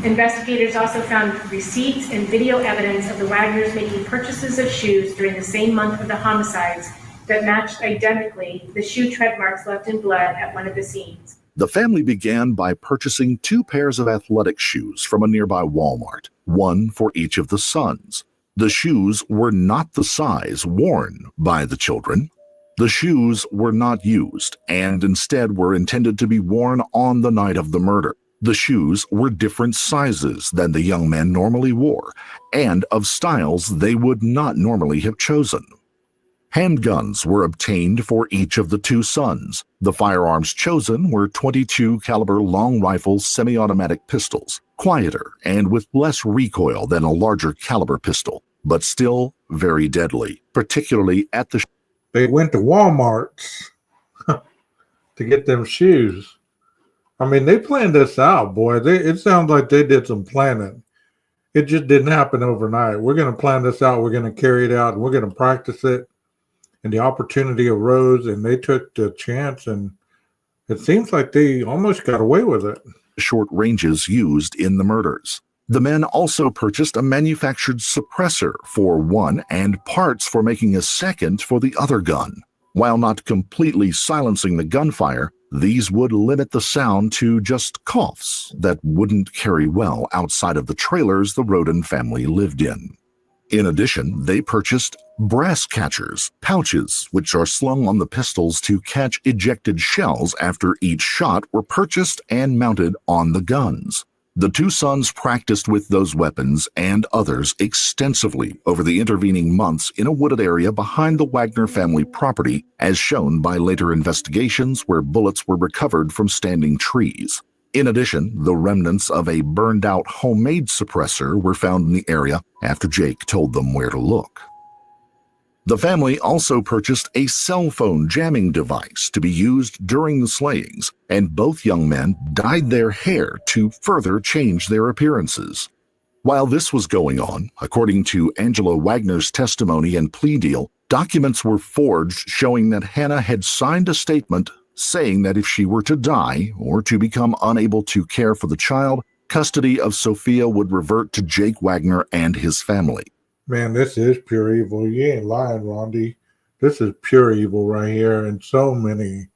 Investigators also found receipts and video evidence of the Wagners making purchases of shoes during the same month of the homicides that matched identically the shoe tread marks left in blood at one of the scenes. The family began by purchasing 2 pairs of athletic shoes from a nearby Walmart, one for each of the sons. The shoes were not the size worn by the children. The shoes were not used and instead were intended to be worn on the night of the murder. The shoes were different sizes than the young men normally wore and of styles they would not normally have chosen. Handguns were obtained for each of the 2 sons. The firearms chosen were .22 caliber long rifle semi-automatic pistols, quieter and with less recoil than a larger caliber pistol, but still very deadly, particularly at the... They went to Walmart's to get them shoes. I mean, they planned this out, boy. It sounds like they did some planning. It just didn't happen overnight. We're going to plan this out. We're going to carry it out, and we're going to practice it. And the opportunity arose, and they took the chance, and it seems like they almost got away with it. Short ranges used in the murders. The men also purchased a manufactured suppressor for one and parts for making a second for the other gun. While not completely silencing the gunfire, these would limit the sound to just coughs that wouldn't carry well outside of the trailers the Roden family lived in. In addition, they purchased brass catchers, pouches which are slung on the pistols to catch ejected shells after each shot were purchased and mounted on the guns. The 2 sons practiced with those weapons and others extensively over the intervening months in a wooded area behind the Wagner family property, as shown by later investigations where bullets were recovered from standing trees. In addition, the remnants of a burned-out homemade suppressor were found in the area after Jake told them where to look. The family also purchased a cell phone jamming device to be used during the slayings, and both young men dyed their hair to further change their appearances. While this was going on, according to Angela Wagner's testimony and plea deal, documents were forged showing that Hannah had signed a statement saying that if she were to die or to become unable to care for the child, Custody of Sophia would revert to Jake Wagner and his family. Man, this is pure evil. You ain't lying, Rondi. This is pure evil right here in so many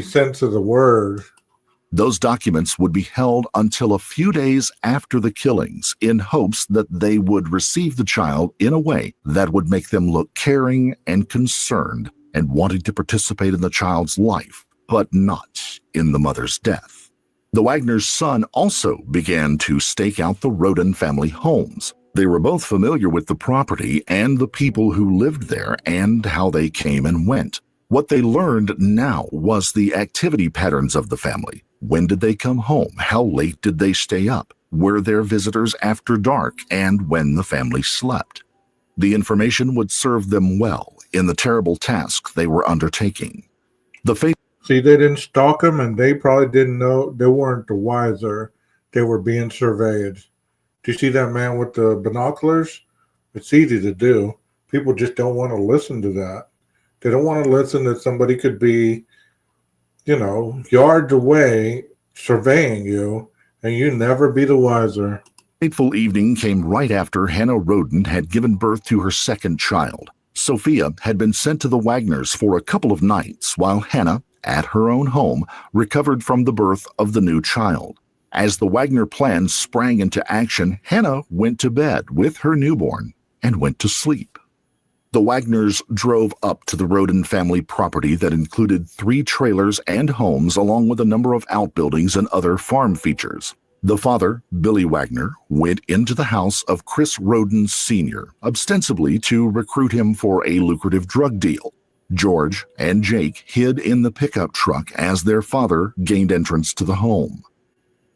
sense of the word. Those documents would be held until a few days after the killings in hopes that they would receive the child in a way that would make them look caring and concerned and wanting to participate in the child's life, but not in the mother's death. The Wagner's son also began to stake out the Roden family homes. They were both familiar with the property and the people who lived there and how they came and went. What they learned now was the activity patterns of the family. When did they come home? How late did they stay up? Were there visitors after dark? And when the family slept? The information would serve them well in the terrible task they were undertaking. See, they didn't stalk them, and they probably didn't know. They weren't the wiser. They were being surveyed. Do you see that man with the binoculars? It's easy to do. People just don't want to listen to that. They don't want to listen that somebody could be, yards away surveying you, and you never be the wiser. The fateful evening came right after Hannah Roden had given birth to her second child. Sophia had been sent to the Wagners for a couple of nights while Hannah, at her own home, recovered from the birth of the new child. As the Wagner plan sprang into action, Hannah went to bed with her newborn and went to sleep. The Wagners drove up to the Roden family property that included 3 trailers and homes along with a number of outbuildings and other farm features. The father, Billy Wagner, went into the house of Chris Roden Sr., ostensibly to recruit him for a lucrative drug deal. George and Jake hid in the pickup truck as their father gained entrance to the home.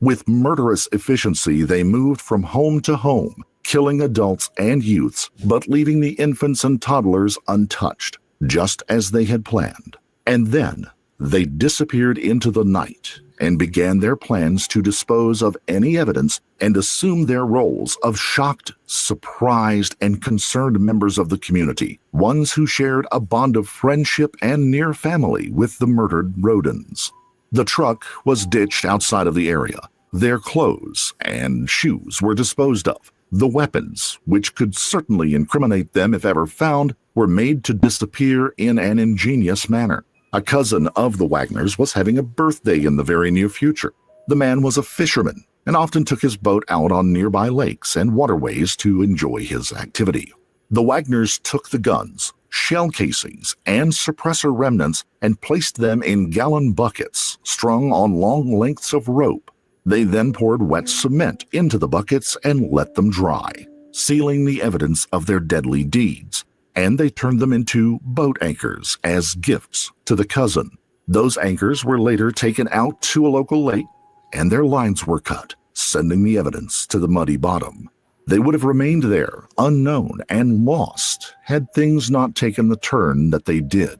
With murderous efficiency, they moved from home to home, killing adults and youths, but leaving the infants and toddlers untouched, just as they had planned. And then they disappeared into the night and began their plans to dispose of any evidence and assume their roles of shocked, surprised, and concerned members of the community, ones who shared a bond of friendship and near family with the murdered Rodens. The truck was ditched outside of the area. Their clothes and shoes were disposed of. The weapons, which could certainly incriminate them if ever found, were made to disappear in an ingenious manner. A cousin of the Wagners was having a birthday in the very near future. The man was a fisherman and often took his boat out on nearby lakes and waterways to enjoy his activity. The Wagners took the guns, shell casings, and suppressor remnants and placed them in gallon buckets strung on long lengths of rope. They then poured wet cement into the buckets and let them dry, sealing the evidence of their deadly deeds. And they turned them into boat anchors as gifts to the cousin. Those anchors were later taken out to a local lake, and their lines were cut, sending the evidence to the muddy bottom. They would have remained there, unknown and lost, had things not taken the turn that they did.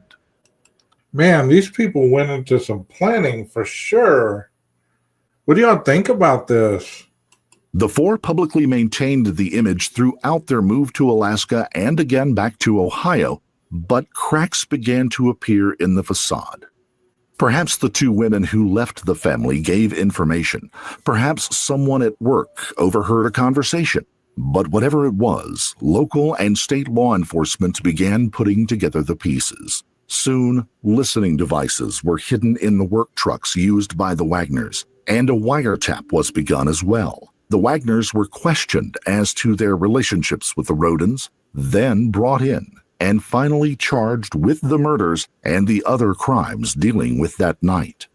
Man, these people went into some planning for sure. What do y'all think about this? The 4 publicly maintained the image throughout their move to Alaska and again back to Ohio, but cracks began to appear in the facade. Perhaps the 2 women who left the family gave information. Perhaps someone at work overheard a conversation. But whatever it was, local and state law enforcement began putting together the pieces. Soon, listening devices were hidden in the work trucks used by the Wagners, and a wiretap was begun as well. The Wagners were questioned as to their relationships with the Rodens, then brought in, and finally charged with the murders and the other crimes dealing with that night.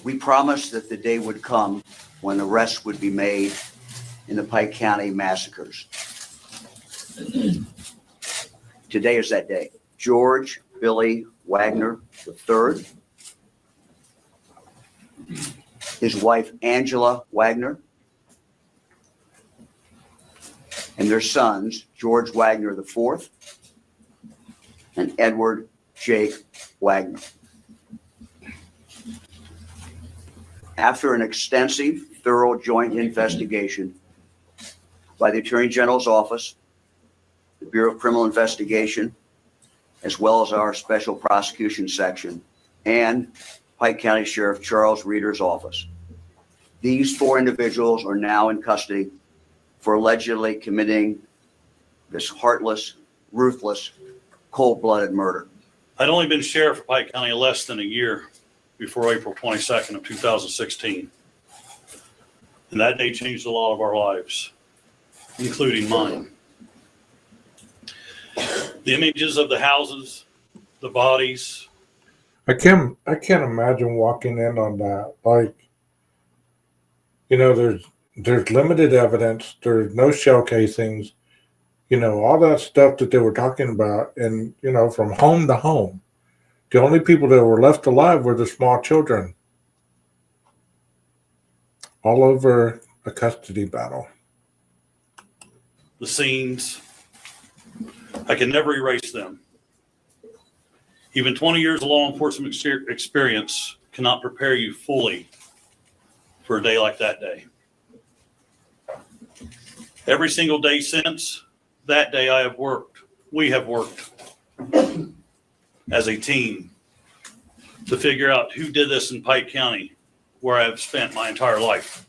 We promised that the day would come when arrests would be made in the Pike County massacres. Today is that day. George Billy Wagner III, his wife Angela Wagner, and their sons, George Wagner IV and Edward Jake Wagner. After an extensive, thorough joint investigation by the Attorney General's Office, the Bureau of Criminal Investigation, as well as our Special Prosecution Section, and Pike County Sheriff Charles Reeder's office, These 4 individuals are now in custody for allegedly committing this heartless, ruthless, cold-blooded murder. I'd only been sheriff of Pike County less than a year before April 22nd of 2016. And that day changed a lot of our lives, including mine. The images of the houses, the bodies. I can't imagine walking in on that. Like, there's limited evidence. There's no shell casings. All that stuff that they were talking about, and from home to home. The only people that were left alive were the small children. All over a custody battle. The scenes, I can never erase them. Even 20 years of law enforcement experience cannot prepare you fully for a day like that day. Every single day since that day we have worked as a team to figure out who did this in Pike County, where I've spent my entire life.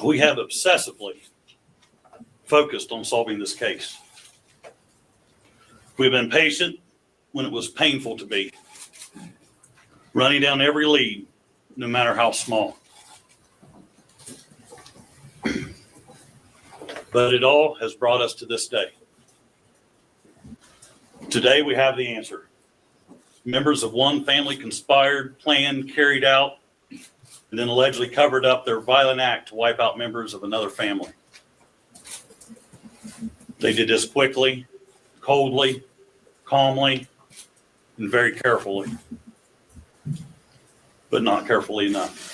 We have obsessively focused on solving this case. We've been patient when it was painful to be, running down every lead, no matter how small. But it all has brought us to this day. Today we have the answer. Members of one family conspired, planned, carried out, and then allegedly covered up their violent act to wipe out members of another family. They did this quickly, coldly, calmly, and very carefully, but not carefully enough.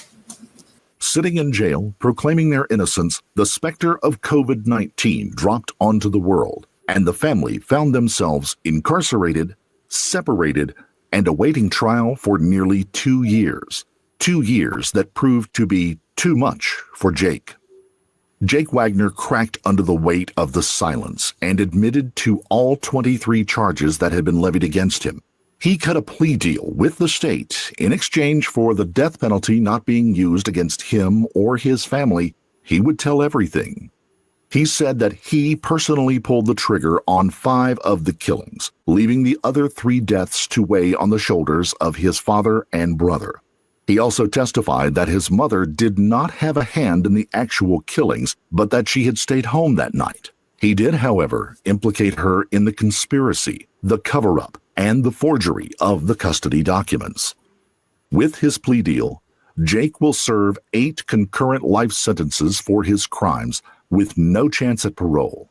Sitting in jail, proclaiming their innocence, the specter of COVID-19 dropped onto the world, and the family found themselves incarcerated, separated, and awaiting trial for nearly 2 years. 2 years that proved to be too much for Jake. Jake Wagner cracked under the weight of the silence and admitted to all 23 charges that had been levied against him. He cut a plea deal with the state in exchange for the death penalty not being used against him or his family. He would tell everything. He said that he personally pulled the trigger on 5 of the killings, leaving the other 3 deaths to weigh on the shoulders of his father and brother. He also testified that his mother did not have a hand in the actual killings, but that she had stayed home that night. He did, however, implicate her in the conspiracy, the cover-up, and the forgery of the custody documents. With his plea deal, Jake will serve 8 concurrent life sentences for his crimes with no chance at parole.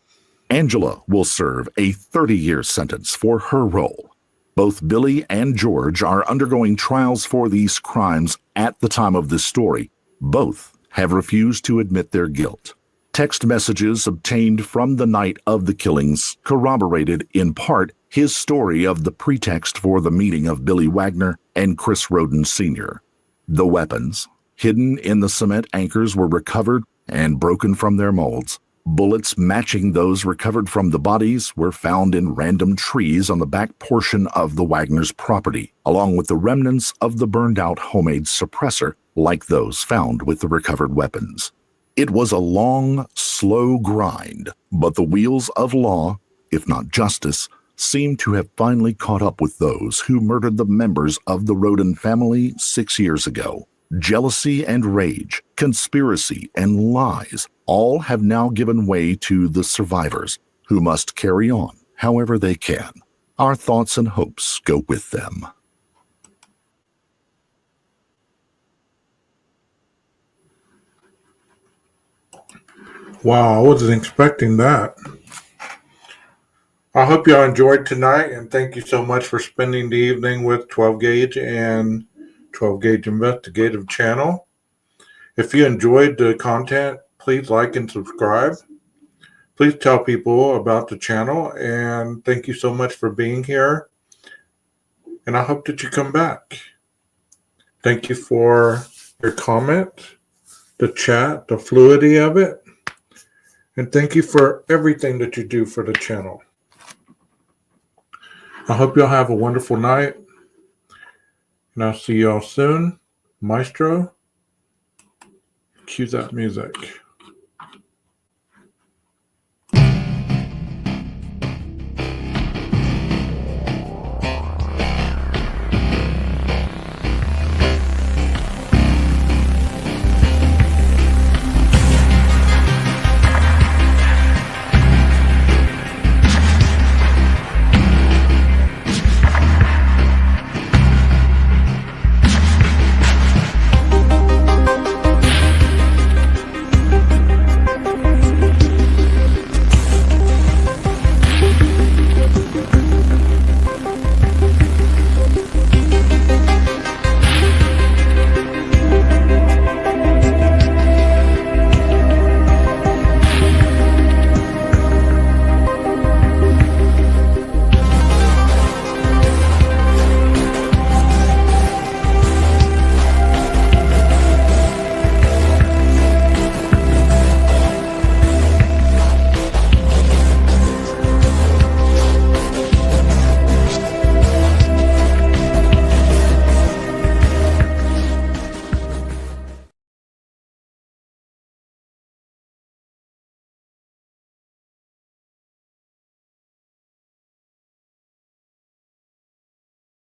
Angela will serve a 30-year sentence for her role. Both Billy and George are undergoing trials for these crimes at the time of this story. Both have refused to admit their guilt. Text messages obtained from the night of the killings corroborated, in part, his story of the pretext for the meeting of Billy Wagner and Chris Roden Sr. The weapons, hidden in the cement anchors, were recovered and broken from their molds. Bullets matching those recovered from the bodies were found in random trees on the back portion of the Wagner's property, along with the remnants of the burned-out homemade suppressor, like those found with the recovered weapons. It was a long, slow grind, but the wheels of law, if not justice, seemed to have finally caught up with those who murdered the members of the Roden family 6 years ago. Jealousy and rage, conspiracy and lies, all have now given way to the survivors, who must carry on however they can. Our thoughts and hopes go with them. Wow, I wasn't expecting that. I hope y'all enjoyed tonight, and thank you so much for spending the evening with 12 Gauge and 12 Gauge Investigative Channel. If you enjoyed the content, please like and subscribe. Please tell people about the channel, and thank you so much for being here. And I hope that you come back. Thank you for your comment, the chat, the fluidity of it. And thank you for everything that you do for the channel. I hope you'll have a wonderful night. Now see y'all soon. Maestro, cue that music.